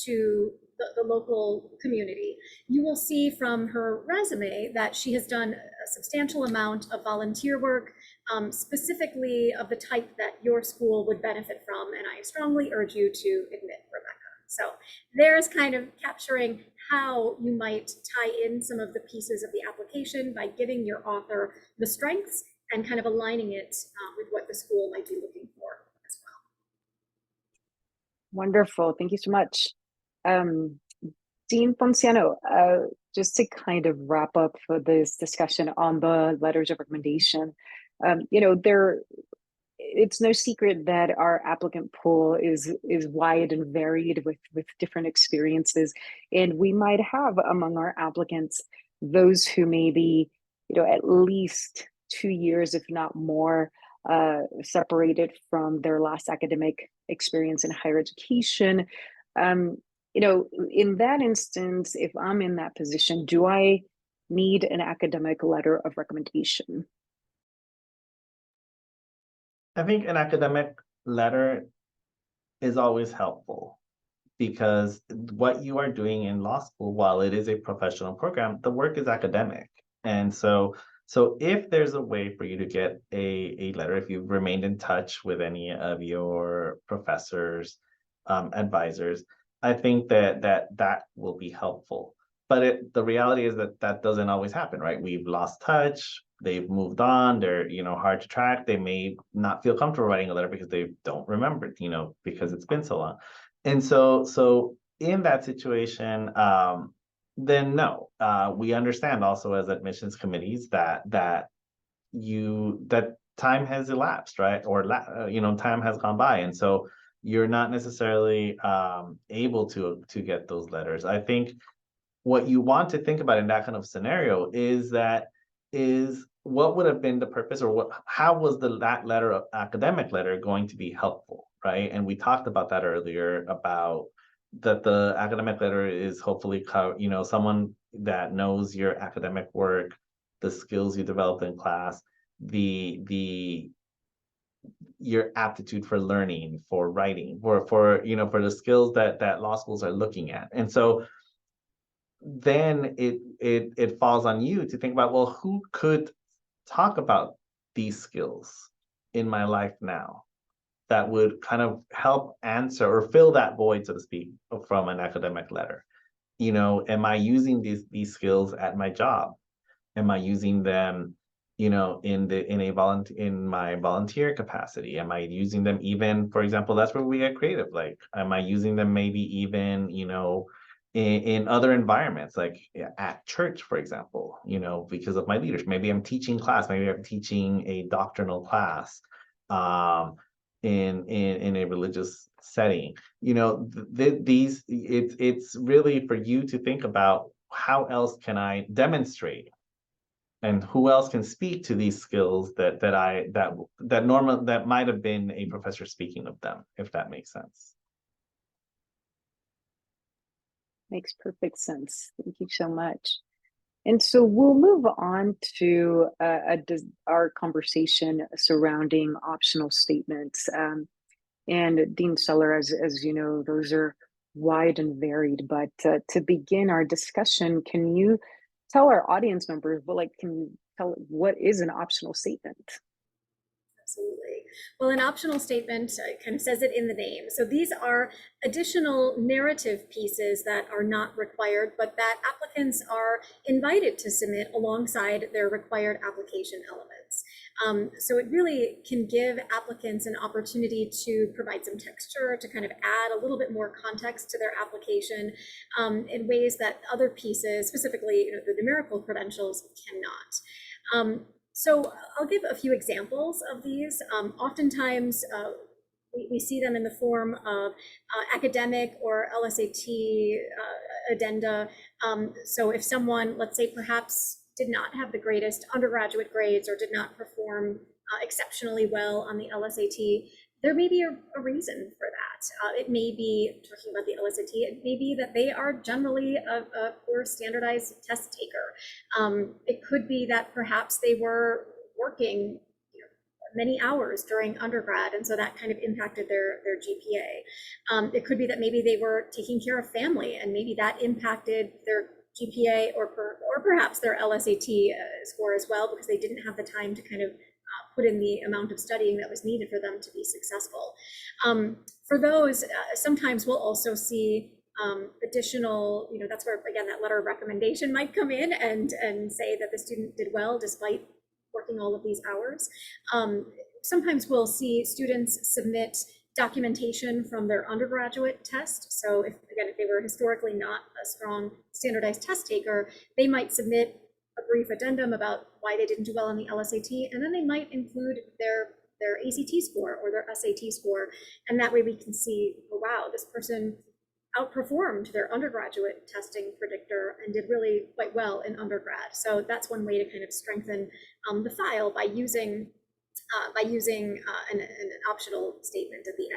to the local community. You will see from her resume that she has done a substantial amount of volunteer work, specifically of the type that your school would benefit from, and I strongly urge you to admit Rebecca. So there's kind of capturing how you might tie in some of the pieces of the application by giving your author the strengths and kind of aligning it with what the school might be looking for as well. Wonderful. Thank you so much. Dean Ponciano, just to kind of wrap up for this discussion on the letters of recommendation, it's no secret that our applicant pool is wide and varied with different experiences. And we might have among our applicants those who may be, at least 2 years, if not more, separated from their last academic experience in higher education. In that instance, if I'm in that position, do I need an academic letter of recommendation? I think an academic letter is always helpful, because what you are doing in law school, while it is a professional program, the work is academic. And so if there's a way for you to get a letter, if you've remained in touch with any of your professors, advisors, I think that will be helpful. But the reality is that doesn't always happen, right? We've lost touch. They've moved on. They're hard to track. They may not feel comfortable writing a letter because they don't remember, because it's been so long. And so in that situation, then no, we understand also as admissions committees that time has elapsed, right? Or time has gone by, and so you're not necessarily able to get those letters. I think what you want to think about in that kind of scenario is what would have been the purpose, or how was that letter, academic letter, going to be helpful, right? And we talked about that earlier, about that the academic letter is hopefully someone that knows your academic work, the skills you developed in class, your aptitude for learning, for writing, for the skills that law schools are looking at. And so then it falls on you to think about, well, who could talk about these skills in my life now that would kind of help answer or fill that void, so to speak, from an academic letter. Am I using these skills at my job? Am I using them, in my volunteer capacity? Am I using them even, for example, that's where we get creative. Like, am I using them maybe even, in other environments, like at church, for example, because of my leadership? Maybe I'm teaching class, maybe I'm teaching a doctrinal class, in a religious setting. It's really for you to think about, how else can I demonstrate and who else can speak to these skills that might have been a professor speaking of them, if that makes sense. Makes perfect sense. Thank you so much. And so we'll move on to our conversation surrounding optional statements. And Dean Scheller, as you know, those are wide and varied. But to begin our discussion, can you tell our audience members, can you tell what is an optional statement? Absolutely. Well, an optional statement kind of says it in the name. So these are additional narrative pieces that are not required, but that applicants are invited to submit alongside their required application elements. So it really can give applicants an opportunity to provide some texture, to kind of add a little bit more context to their application in ways that other pieces, specifically the numerical credentials, cannot. So I'll give a few examples of these. Oftentimes, we see them in the form of academic or LSAT addenda. So if someone, let's say, perhaps did not have the greatest undergraduate grades or did not perform exceptionally well on the LSAT, there may be a reason for that. It may be, talking about the LSAT, it may be that they are generally a poor standardized test taker. It could be that perhaps they were working many hours during undergrad, and so that kind of impacted their GPA. It could be that maybe they were taking care of family, and maybe that impacted their GPA or perhaps their LSAT score as well, because they didn't have the time to kind of put in the amount of studying that was needed for them to be successful. For those, sometimes we'll also see additional, that's where, again, that letter of recommendation might come in and say that the student did well despite working all of these hours. Sometimes we'll see students submit documentation from their undergraduate test. So if they were historically not a strong standardized test taker, they might submit a brief addendum about why they didn't do well on the LSAT, and then they might include their ACT score or their SAT score, and that way we can see, oh wow, this person outperformed their undergraduate testing predictor and did really quite well in undergrad. So that's one way to kind of strengthen the file by using an optional statement at the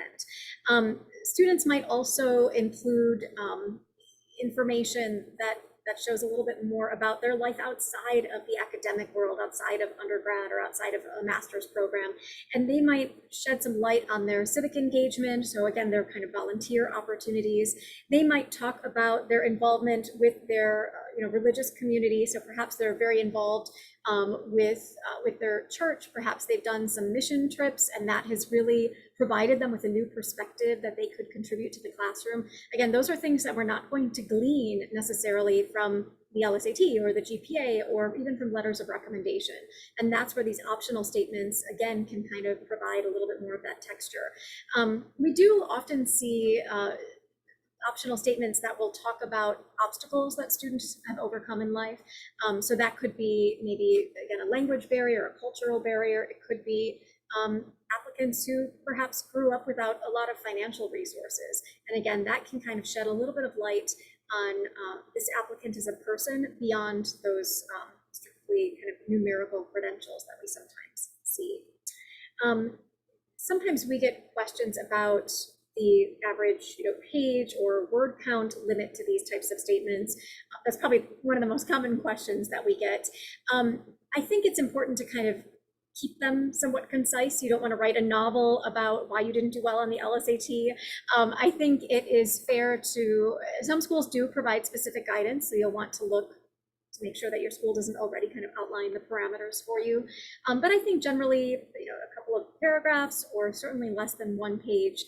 end. Students might also include information that shows a little bit more about their life outside of the academic world, outside of undergrad or outside of a master's program. And they might shed some light on their civic engagement. So again, their kind of volunteer opportunities. They might talk about their involvement with their religious community. So perhaps they're very involved with their church. Perhaps they've done some mission trips, and that has really provided them with a new perspective that they could contribute to the classroom. Again, those are things that we're not going to glean necessarily from the LSAT or the GPA or even from letters of recommendation. And that's where these optional statements, again, can kind of provide a little bit more of that texture. We do often see optional statements that will talk about obstacles that students have overcome in life. So that could be maybe, again, a language barrier, a cultural barrier. It could be applicants who perhaps grew up without a lot of financial resources. And again, that can kind of shed a little bit of light on this applicant as a person beyond those strictly kind of numerical credentials that we sometimes see. Sometimes we get questions about the average page or word count limit to these types of statements. That's probably one of the most common questions that we get. I think it's important to kind of keep them somewhat concise. You don't want to write a novel about why you didn't do well on the LSAT. I think it is fair to, some schools do provide specific guidance, so you'll want to look to make sure that your school doesn't already kind of outline the parameters for you. But I think generally, a couple of paragraphs or certainly less than one page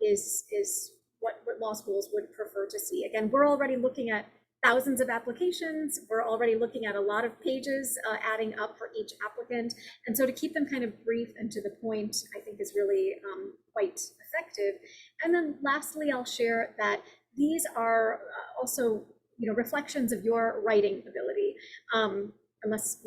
is what law schools would prefer to see. Again, we're already looking at thousands of applications. We're already looking at a lot of pages adding up for each applicant. And so to keep them kind of brief and to the point, I think is really quite effective. And then lastly, I'll share that these are also reflections of your writing ability. Unless,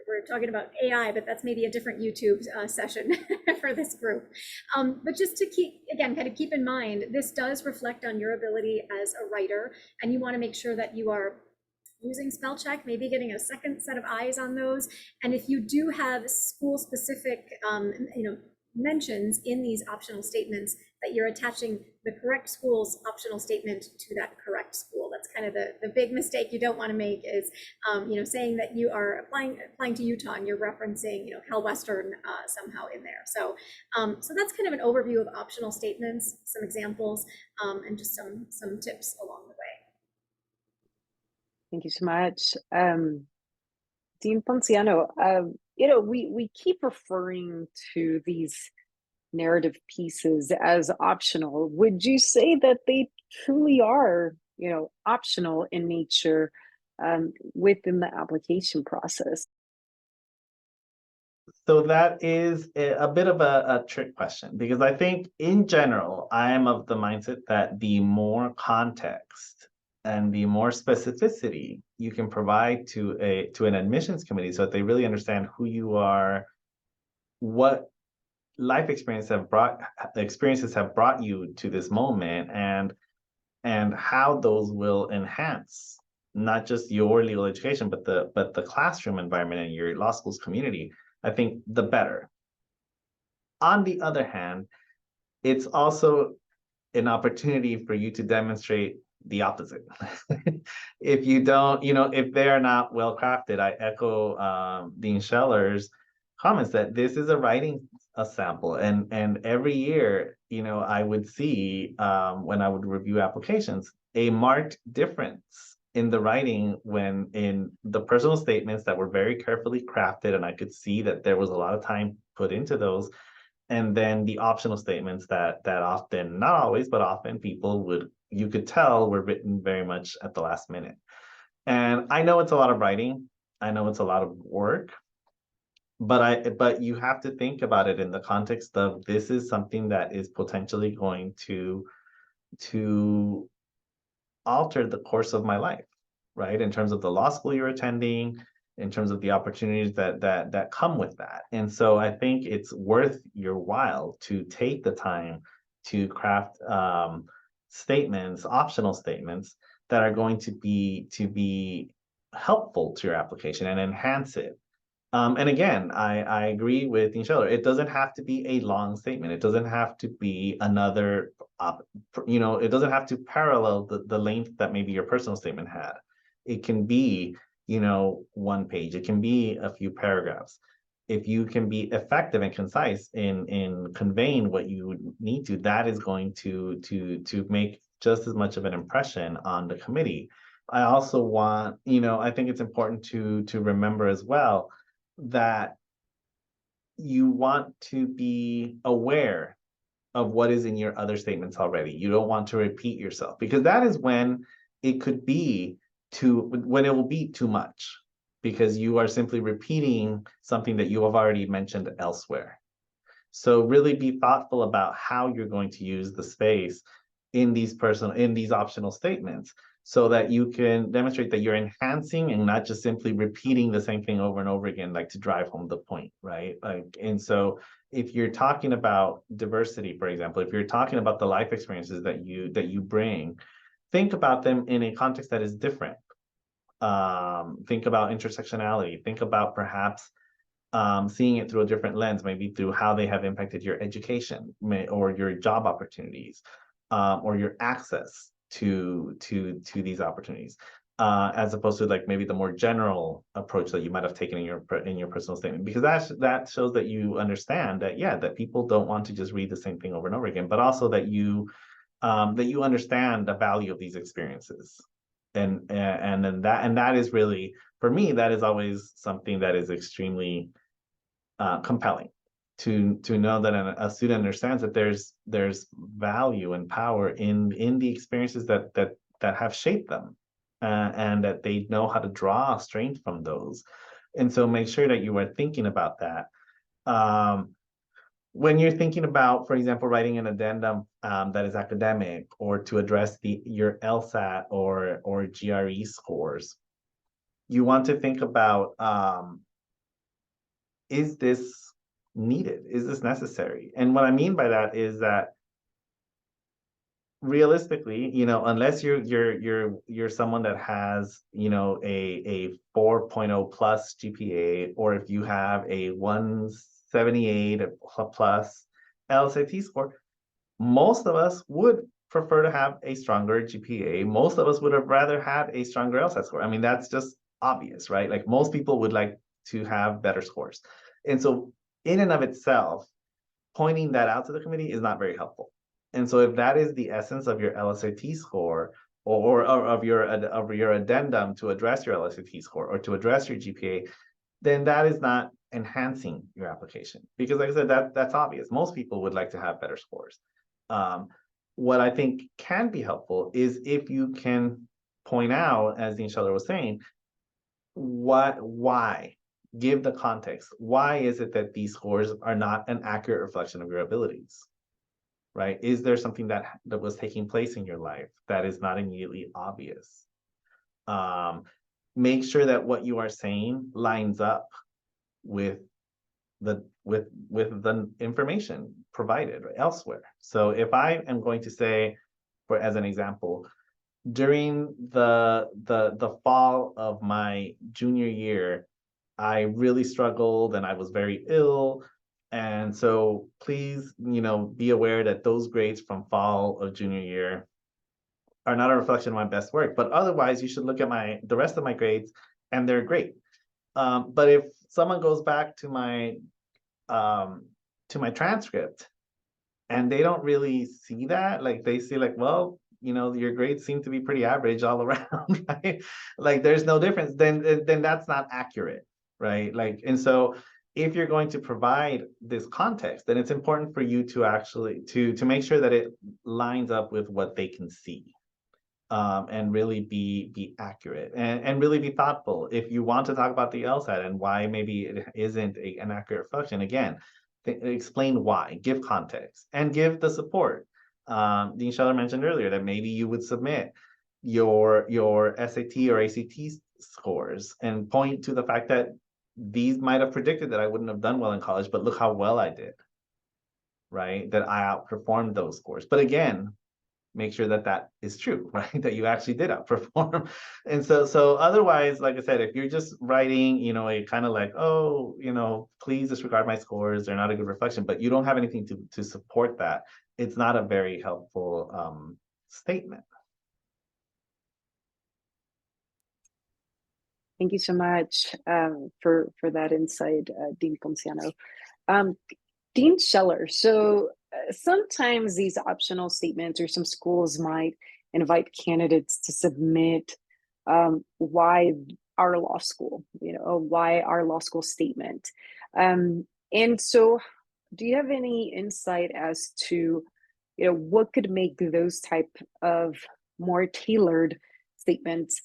we're talking about AI, but that's maybe a different YouTube session for this group. But just to keep in mind, this does reflect on your ability as a writer, and you want to make sure that you are using spell check, maybe getting a second set of eyes on those. And if you do have school specific, mentions in these optional statements, that you're attaching the correct school's optional statement to that correct school. That's kind of the big mistake you don't want to make is, saying that you are applying to Utah and you're referencing, Cal Western somehow in there. So that's kind of an overview of optional statements, some examples, and just some tips along the way. Thank you so much. Dean Ponciano, we keep referring to these narrative pieces as optional. Would you say that they truly are, optional in nature within the application process? So that is a bit of a trick question, because I think in general, I am of the mindset that the more context and the more specificity you can provide to an admissions committee so that they really understand who you are, what life experiences have brought you to this moment, and how those will enhance not just your legal education, but the classroom environment and your law school's community, I think the better. On the other hand, it's also an opportunity for you to demonstrate the opposite. If you don't, if they are not well crafted, I echo Dean Scheller's comments that this is a sample, and every year, I would see when I would review applications, a marked difference in the writing when in the personal statements that were very carefully crafted, and I could see that there was a lot of time put into those, and then the optional statements that often, not always, but often you could tell were written very much at the last minute. And I know it's a lot of writing, I know it's a lot of work, but you have to think about it in the context of this is something that is potentially going to alter the course of my life, right? In terms of the law school you're attending, in terms of the opportunities that come with that. And so I think it's worth your while to take the time to craft statements, optional statements that are going to be helpful to your application and enhance it. And again, I agree with Dean Scheller. It doesn't have to be a long statement. It doesn't have to be another, it doesn't have to parallel the length that maybe your personal statement had. It can be, one page. It can be a few paragraphs. If you can be effective and concise in conveying what you need to, that is going to make just as much of an impression on the committee. I also want, I think it's important to remember as well that you want to be aware of what is in your other statements already. You don't want to repeat yourself, because that is when it will be too much, because you are simply repeating something that you have already mentioned elsewhere. So really be thoughtful about how you're going to use the space in these optional statements, so that you can demonstrate that you're enhancing and not just simply repeating the same thing over and over again, like to drive home the point, right? And so if you're talking about diversity, for example, if you're talking about the life experiences that you bring, think about them in a context that is different. Think about intersectionality. Think about perhaps seeing it through a different lens, maybe through how they have impacted your education or your job opportunities, or your access to these opportunities, as opposed to like maybe the more general approach that you might have taken in your personal statement, because that shows that you understand that, yeah, that people don't want to just read the same thing over and over again, but also that you understand the value of these experiences. And that is really, for me, that is always something that is extremely compelling, to know that a student understands that there's value and power in the experiences that have shaped them, and that they know how to draw strength from those. And so make sure that you are thinking about that. When you're thinking about, for example, writing an addendum that is academic, or to address your LSAT or GRE scores, you want to think about, is this needed? Is this necessary? And what I mean by that is that realistically, unless you're someone that has, a 4.0 plus GPA, or if you have a 178 plus LSAT score, most of us would prefer to have a stronger GPA. Most of us would have rather had a stronger LSAT score. I mean, that's just obvious, right? Like most people would like to have better scores. And so in and of itself, pointing that out to the committee is not very helpful. And so if that is the essence of your LSAT score, or of your addendum to address your LSAT score or to address your GPA, then that is not enhancing your application. Because like I said, that's obvious. Most people would like to have better scores. What I think can be helpful is if you can point out, as Dean Scheller was saying, why, give the context. Why is it that these scores are not an accurate reflection of your abilities? Right? Is there something that was taking place in your life that is not immediately obvious? Make sure that what you are saying lines up with the information provided elsewhere. So if I am going to say, for as an example, during the fall of my junior year, I really struggled and I was very ill. And so please, be aware that those grades from fall of junior year are not a reflection of my best work. But otherwise, you should look at the rest of my grades, and they're great. But if someone goes back to my transcript and they don't really see that, like they see like, well, your grades seem to be pretty average all around, right? Like there's no difference, then that's not accurate, right? Like, and so if you're going to provide this context, then it's important for you to actually to make sure that it lines up with what they can see. And really be accurate and really be thoughtful. If you want to talk about the LSAT and why maybe it isn't an accurate reflection, again, explain why, give context, and give the support. Dean Scheller mentioned earlier that maybe you would submit your SAT or ACT scores and point to the fact that these might have predicted that I wouldn't have done well in college, but look how well I did, right? That I outperformed those scores. But again, make sure that that is true, right? That you actually did outperform. And so otherwise, like I said, if you're just writing, a kind of like, oh, please disregard my scores, they're not a good reflection, but you don't have anything to support that, it's not a very helpful statement. Thank you so much for that insight, Dean Ponciano. Dean Scheller, so sometimes these optional statements or some schools might invite candidates to submit why our law school, why our law school statement. And so do you have any insight as to, what could make those type of more tailored statements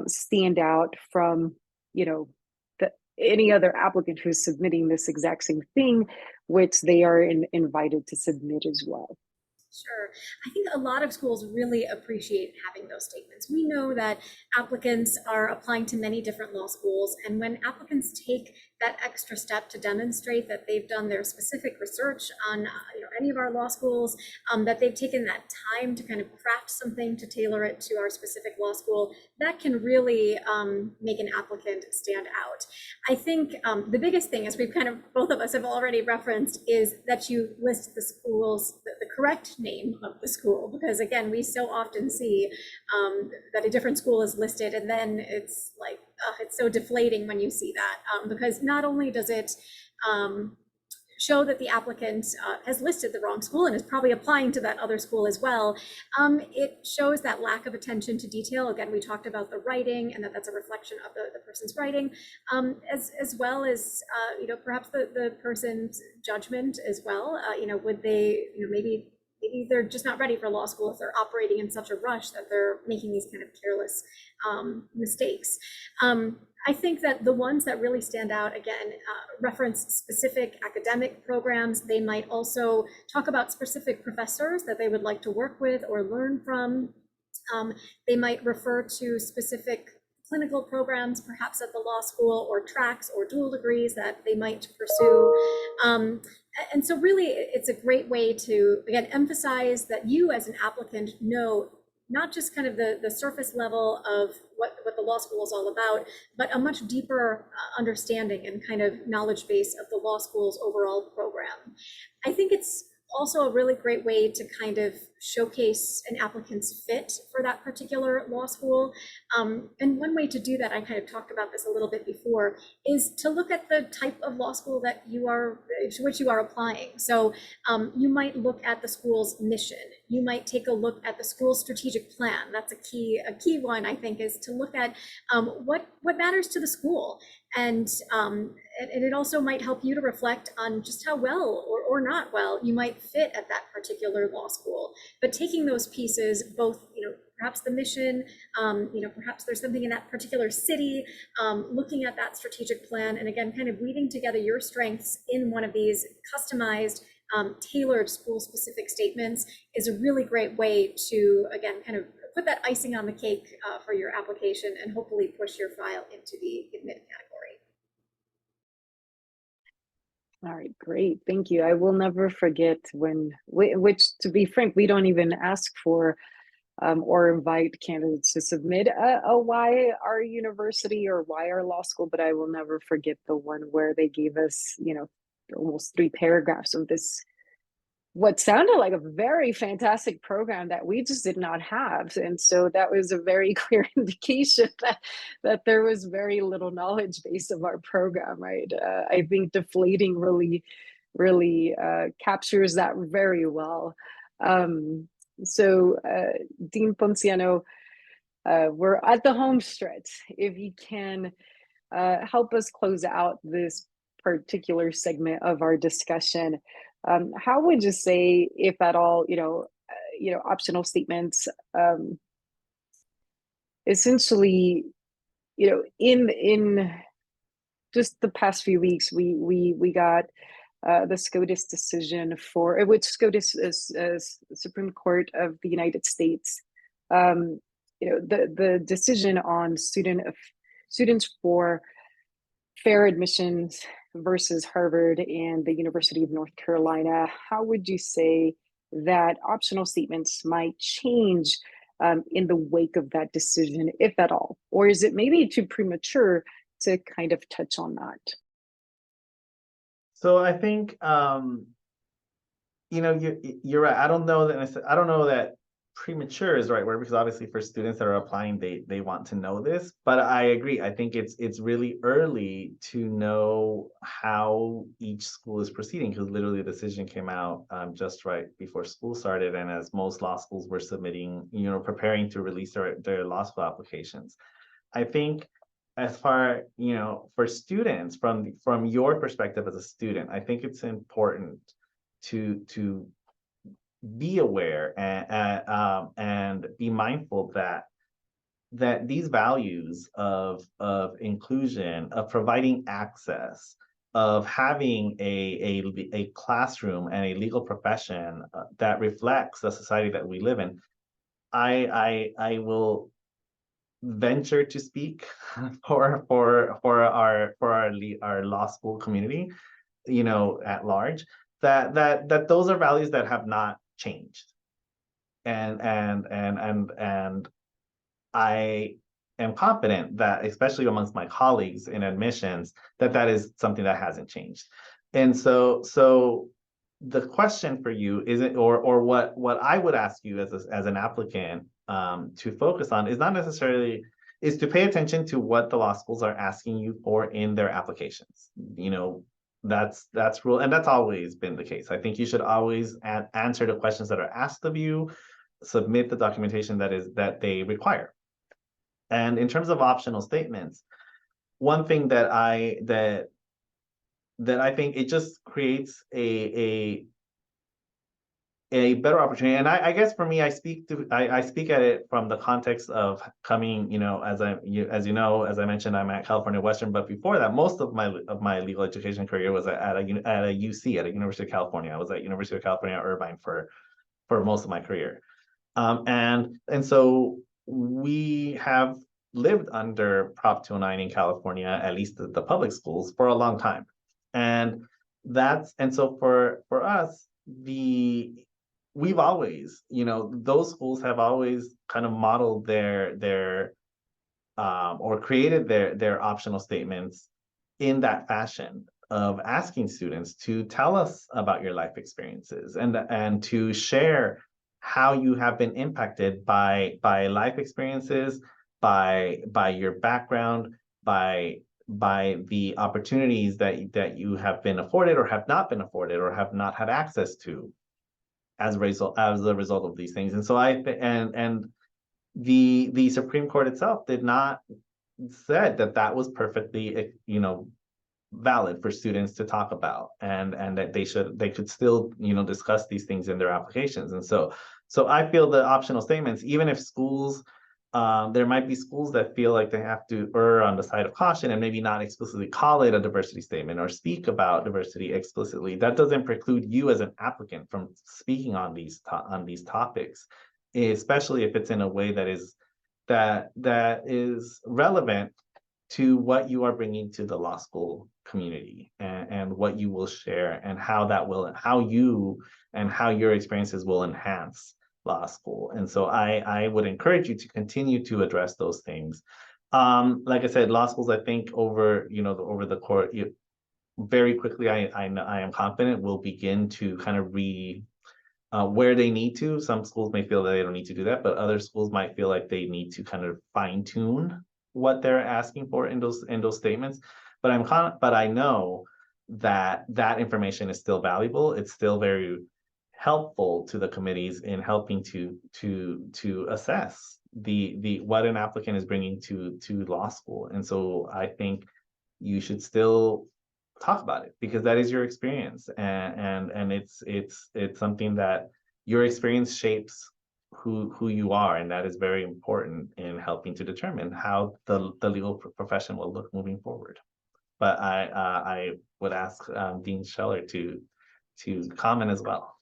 stand out from, any other applicant who's submitting this exact same thing, which they are invited to submit as well? Sure. I think a lot of schools really appreciate having those statements. We know that applicants are applying to many different law schools, and when applicants take that extra step to demonstrate that they've done their specific research on any of our law schools, that they've taken that time to kind of craft something to tailor it to our specific law school, that can really make an applicant stand out. I think the biggest thing, as we've kind of both of us have already referenced, is that you list the schools, the correct name of the school, because again, we so often see that a different school is listed, and then it's like, it's so deflating when you see that, because not only does it show that the applicant has listed the wrong school and is probably applying to that other school as well, it shows that lack of attention to detail. Again, we talked about the writing and that's a reflection of the person's writing, as well as perhaps the person's judgment as well. Would they, maybe they're just not ready for law school if they're operating in such a rush that they're making these kind of careless mistakes. I think that the ones that really stand out, again, reference specific academic programs. They might also talk about specific professors that they would like to work with or learn from. They might refer to specific clinical programs, perhaps at the law school, or tracks or dual degrees that they might pursue. And so really, it's a great way to, again, emphasize that you as an applicant know not just kind of the surface level of what the law school is all about, but a much deeper understanding and kind of knowledge base of the law school's overall program. I think it's also a really great way to kind of showcase an applicant's fit for that particular law school. And one way to do that, I kind of talked about this a little bit before, is to look at the type of law school that to which you are applying. So you might look at the school's mission. You might take a look at the school's strategic plan. That's a key one, I think, is to look at what matters to the school. And it also might help you to reflect on just how well or not well you might fit at that particular law school. But taking those pieces, both, perhaps the mission, perhaps there's something in that particular city, looking at that strategic plan, and again, kind of weaving together your strengths in one of these customized, tailored school-specific statements is a really great way to, again, kind of put that icing on the cake for your application and hopefully push your file into the admit category. All right, great. Thank you. I will never forget which, to be frank, we don't even ask for or invite candidates to submit a why our university or why our law school, but I will never forget the one where they gave us, almost 3 paragraphs of this, what sounded like a very fantastic program that we just did not have. And so that was a very clear indication that there was very little knowledge base of our program, right? I think deflating really captures that very well. So Dean Ponciano, we're at the home stretch. If you can help us close out this particular segment of our discussion, how would you say, if at all, optional statements, essentially, in just the past few weeks, we got the SCOTUS decision which SCOTUS is Supreme Court of the United States. The decision on students for fair admissions versus Harvard and the University of North Carolina. How would you say that optional statements might change in the wake of that decision, if at all? Or is it maybe too premature to kind of touch on that? So I think you're right. I don't know that premature is the right word, because obviously for students that are applying, they want to know this. But I agree. I think it's really early to know how each school is proceeding, because literally the decision came out just right before school started, and as most law schools were submitting, preparing to release their law school applications. I think, as far, for students, from your perspective as a student, I think it's important to be aware and be mindful that these values of inclusion, of providing access, of having a classroom and a legal profession that reflects the society that we live in, I will venture to speak for our law school community, at large, that those are values that have not changed, and I am confident that, especially amongst my colleagues in admissions, that is something that hasn't changed. And so the question for you is, or what I would ask you as an applicant to focus on is not necessarily, is to pay attention to what the law schools are asking you for in their applications. That's rule, and that's always been the case. I think you should always answer the questions that are asked of you, submit the documentation that they require. And in terms of optional statements, one thing that I think it just creates a better opportunity. And I guess for me, I speak at it from the context of coming, as I mentioned, I'm at California Western, but before that, most of my legal education career was at a UC, at a University of California. I was at University of California, Irvine for most of my career. And so we have lived under Prop 209 in California, at least the public schools, for a long time. And so for us, we've always, those schools have always kind of modeled their or created their optional statements in that fashion of asking students to tell us about your life experiences and to share how you have been impacted by life experiences, by your background, by the opportunities that you have been afforded or have not been afforded or have not had access to as a result of these things. And so the Supreme Court itself did not said that was perfectly, valid for students to talk about, and that they could still, discuss these things in their applications. And so I feel the optional statements, even if schools, there might be schools that feel like they have to err on the side of caution and maybe not explicitly call it a diversity statement or speak about diversity explicitly. That doesn't preclude you as an applicant from speaking on these topics, especially if it's in a way that is relevant to what you are bringing to the law school community, and what you will share, and how your experiences will enhance law school. And so I would encourage you to continue to address those things. Like I said, law schools, I think over the course, very quickly, I am confident will begin to kind of where they need to. Some schools may feel that they don't need to do that, but other schools might feel like they need to kind of fine tune what they're asking for in those statements. But I know that information is still valuable. It's still very helpful to the committees in helping to assess the what an applicant is bringing to law school. And so I think you should still talk about it, because that is your experience, and it's something that your experience shapes who you are, and that is very important in helping to determine how the legal profession will look moving forward. But I would ask Dean Scheller to comment as well.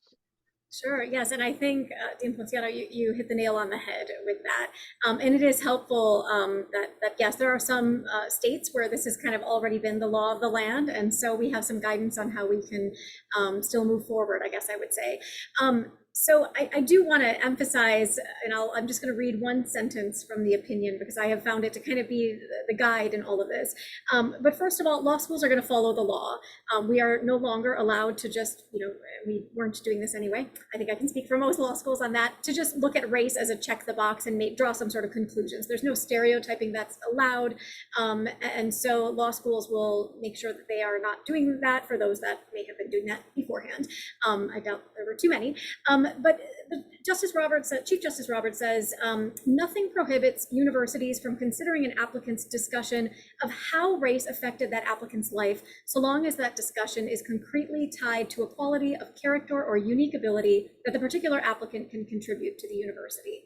Sure, yes, and I think, Dean Ponciano, you hit the nail on the head with that. And it is helpful that yes, there are some states where this has kind of already been the law of the land, and so we have some guidance on how we can still move forward, I guess I would say. So I do want to emphasize, and I'm just going to read one sentence from the opinion because I have found it to kind of be the guide in all of this. But first of all, law schools are going to follow the law. We are no longer allowed to just, we weren't doing this anyway. I think I can speak for most law schools on that, to just look at race as a check the box and draw some sort of conclusions. There's no stereotyping that's allowed. And so law schools will make sure that they are not doing that for those that may have been doing that beforehand. I doubt there were too many. But Chief Justice Roberts says, nothing prohibits universities from considering an applicant's discussion of how race affected that applicant's life, so long as that discussion is concretely tied to a quality of character or unique ability that the particular applicant can contribute to the university.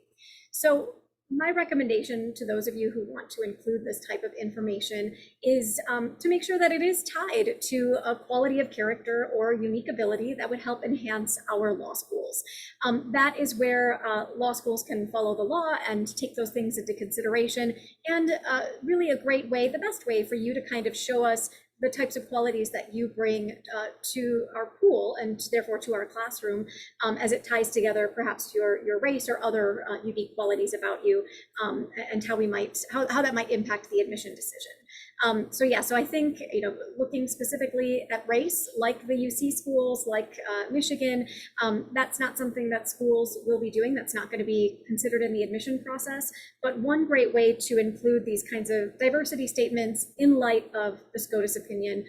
So my recommendation to those of you who want to include this type of information is to make sure that it is tied to a quality of character or unique ability that would help enhance our law schools. That is where law schools can follow the law and take those things into consideration, and really a great way, the best way for you to kind of show us the types of qualities that you bring to our pool, and therefore to our classroom, as it ties together perhaps your race or other unique qualities about you, and how that might impact the admission decision. So I think, looking specifically at race, like the UC schools, like Michigan, that's not something that schools will be doing. That's not going to be considered in the admission process. But one great way to include these kinds of diversity statements in light of the SCOTUS opinion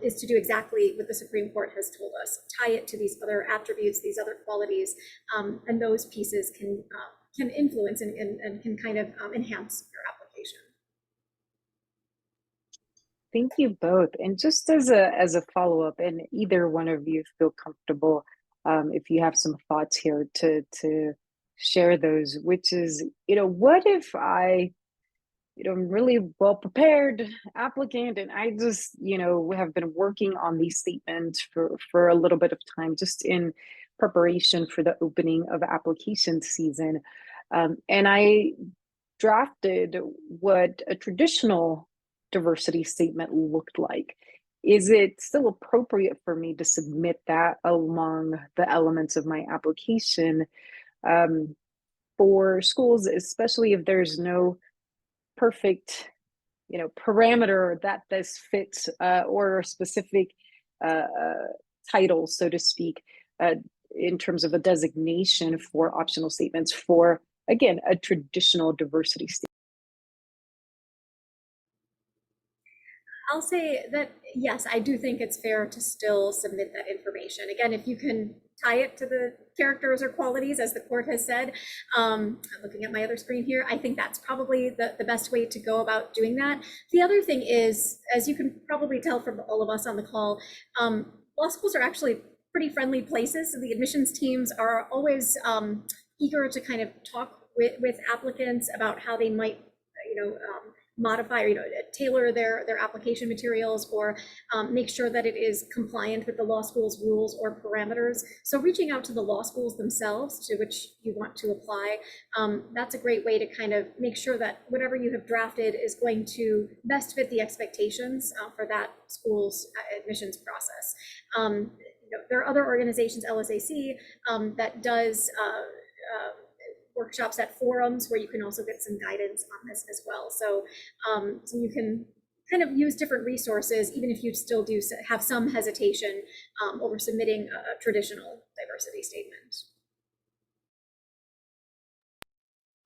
is to do exactly what the Supreme Court has told us: tie it to these other attributes, these other qualities, and those pieces can influence and can kind of enhance your application. Thank you both. And just as a follow-up, and either one of you feel comfortable, if you have some thoughts here to share those, which is, what if I, I'm really well prepared applicant, and I just, have been working on these statements for a little bit of time, just in preparation for the opening of application season. And I drafted what a traditional diversity statement looked like. Is it still appropriate for me to submit that along the elements of my application for schools, especially if there's no perfect, parameter that this fits or a specific title, so to speak, in terms of a designation for optional statements for, again, a traditional diversity statement? I'll say that, yes, I do think it's fair to still submit that information. Again, if you can tie it to the characters or qualities, as the court has said, I'm looking at my other screen here, I think that's probably the best way to go about doing that. The other thing is, as you can probably tell from all of us on the call, law schools are actually pretty friendly places. The admissions teams are always eager to kind of talk with applicants about how they might, modify or tailor their application materials, or make sure that it is compliant with the law school's rules or parameters. So reaching out to the law schools themselves to which you want to apply, that's a great way to kind of make sure that whatever you have drafted is going to best fit the expectations for that school's admissions process. There are other organizations, LSAC, that does workshops at forums where you can also get some guidance on this as well. So, so you can kind of use different resources, even if you still do have some hesitation over submitting a traditional diversity statement.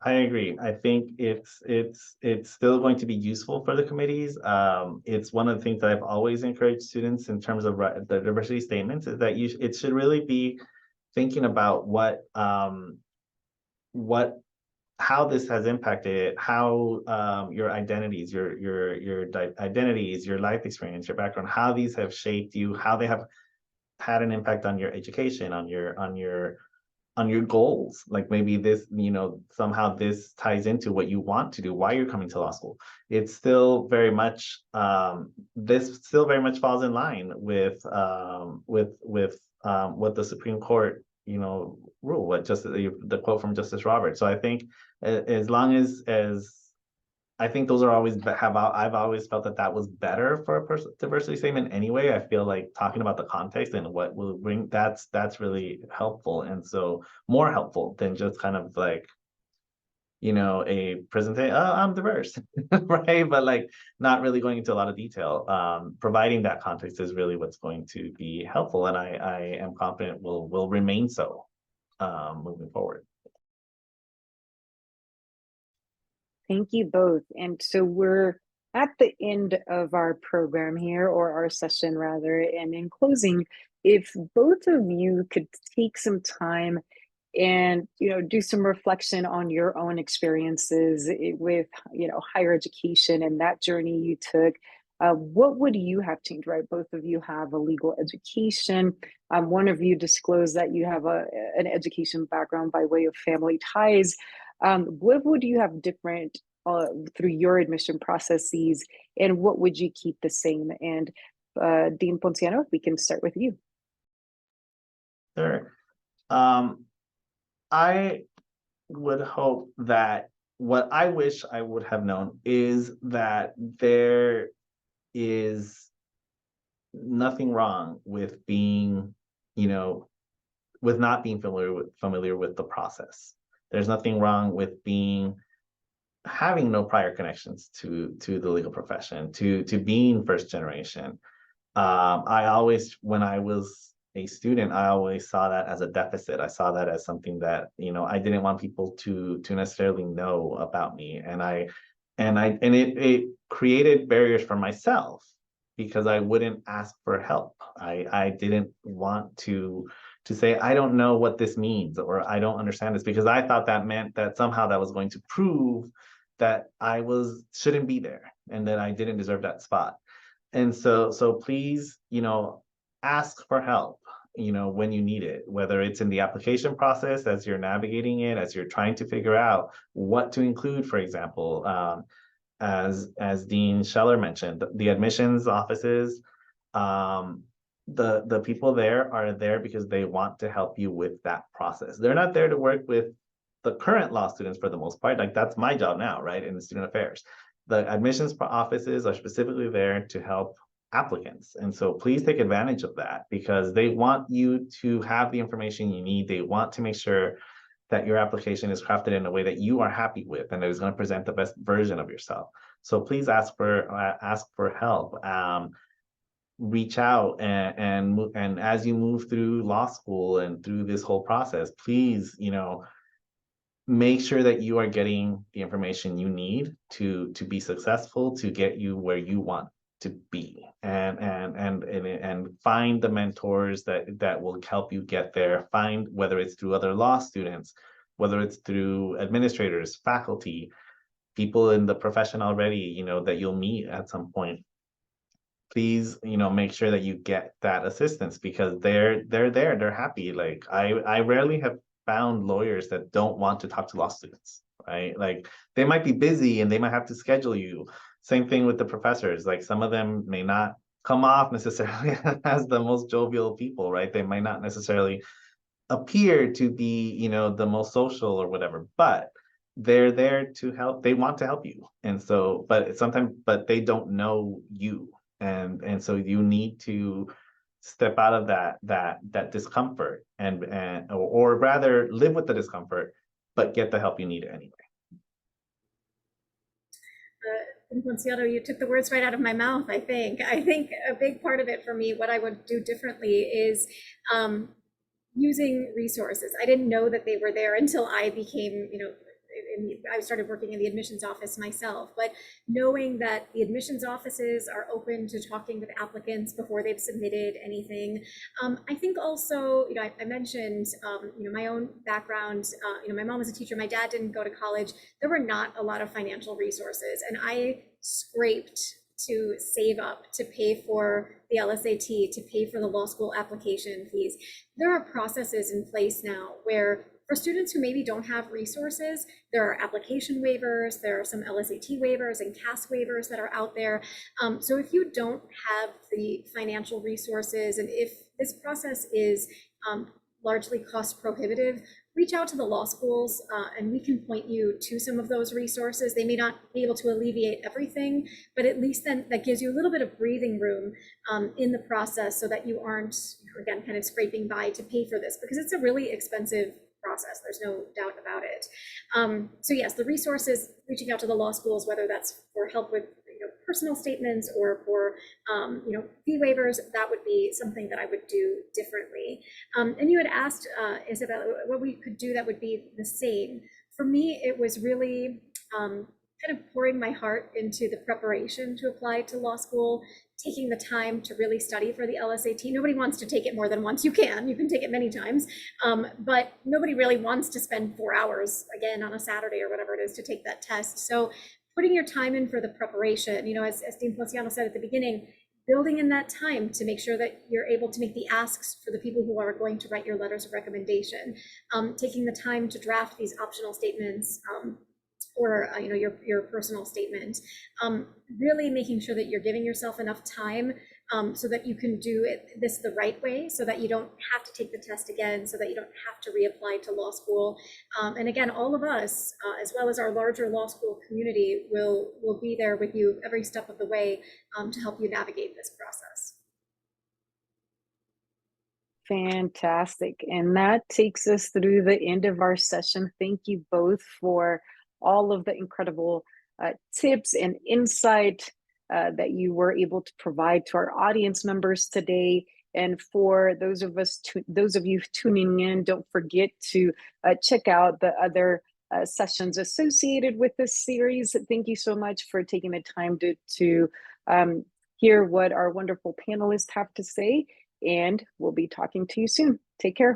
I agree. I think it's still going to be useful for the committees. It's one of the things that I've always encouraged students in terms of the diversity statements is that it should really be thinking about how this has impacted how your identities, your identities, your life experience, your background, how these have shaped you, how they have had an impact on your education, on your goals. Like maybe this, somehow this ties into what you want to do, why you're coming to law school. It's still very much this still very much falls in line with what the Supreme Court rule, what the quote from Justice Roberts. So I think as long as I think those are always I've always felt that was better for a diversity statement anyway. I feel like talking about the context and what will bring that's really helpful, and so more helpful than just kind of like a presentation, oh, I'm diverse, right? But like not really going into a lot of detail. Providing that context is really what's going to be helpful, and I am confident will remain so moving forward. Thank you both. And so we're at the end of our program here, or our session rather. And in closing, if both of you could take some time and do some reflection on your own experiences with higher education and that journey you took, what would you have changed? Right, both of you have a legal education. One of you disclosed that you have an education background by way of family ties. What would you have different through your admission processes, and what would you keep the same? And Dean Ponciano, we can start with you. Sure. I would hope that what I wish I would have known is that there is nothing wrong with being, with not being familiar with the process. There's nothing wrong with having no prior connections to the legal profession, to being first generation. I always, when I was a student, I always saw that as a deficit. I saw that as something that I didn't want people to necessarily know about me, and it created barriers for myself because I wouldn't ask for help. I didn't want to say I don't know what this means, or I don't understand this, because I thought that meant that somehow that was going to prove that I shouldn't be there and that I didn't deserve that spot. And so please, ask for help, when you need it, whether it's in the application process, as you're navigating it, as you're trying to figure out what to include, for example, as Dean Scheller mentioned, the admissions offices, the people there are there because they want to help you with that process. They're not there to work with the current law students for the most part. Like that's my job now, right? In the student affairs. The admissions offices are specifically there to help applicants. And so please take advantage of that because they want you to have the information you need. They want to make sure that your application is crafted in a way that you are happy with and that is going to present the best version of yourself. So please ask for help. Reach out and as you move through law school and through this whole process, please, make sure that you are getting the information you need to be successful, to get you where you want to be, and find the mentors that will help you get there. Find whether it's through other law students, whether it's through administrators, faculty, people in the profession already, that you'll meet at some point. Please, make sure that you get that assistance because they're there, they're happy. Like I rarely have found lawyers that don't want to talk to law students, right? Like they might be busy and they might have to schedule you. Same thing with the professors. Like some of them may not come off necessarily as the most jovial people, right? They might not necessarily appear to be, the most social or whatever, but they're there to help. They want to help you. And so, but they don't know you. And so you need to step out of that discomfort or rather live with the discomfort, but get the help you need anyway. Ponciano, you took the words right out of my mouth, I think. I think a big part of it for me, what I would do differently is using resources. I didn't know that they were there until I became, I started working in the admissions office myself, but knowing that the admissions offices are open to talking with applicants before they've submitted anything. I think also, I mentioned, my own background, my mom was a teacher, my dad didn't go to college. There were not a lot of financial resources, and I scraped to save up to pay for the LSAT, to pay for the law school application fees. There are processes in place now where for students who maybe don't have resources, there are application waivers, there are some LSAT waivers and CAS waivers that are out there. So if you don't have the financial resources, and if this process is largely cost prohibitive, reach out to the law schools and we can point you to some of those resources. They may not be able to alleviate everything, but at least then that gives you a little bit of breathing room in the process so that you aren't, again, kind of scraping by to pay for this, because it's a really expensive process. There's no doubt about it. So yes, the resources, reaching out to the law schools, whether that's for help with personal statements or for fee waivers, that would be something that I would do differently. And you had asked Isabel what we could do that would be the same. For me, it was really kind of pouring my heart into the preparation to apply to law school, taking the time to really study for the LSAT. Nobody wants to take it more than once. You can take it many times, but nobody really wants to spend 4 hours again on a Saturday or whatever it is to take that test. So putting your time in for the preparation, as Dean Ponciano said at the beginning, building in that time to make sure that you're able to make the asks for the people who are going to write your letters of recommendation, taking the time to draft these optional statements, or your personal statement, really making sure that you're giving yourself enough time so that you can do this the right way, so that you don't have to take the test again, so that you don't have to reapply to law school. And again, all of us, as well as our larger law school community, will be there with you every step of the way to help you navigate this process. Fantastic. And that takes us through the end of our session. Thank you both for all of the incredible tips and insight that you were able to provide to our audience members today. And for those of you tuning in, don't forget to check out the other sessions associated with this series. Thank you so much for taking the time to hear what our wonderful panelists have to say. And we'll be talking to you soon. Take care.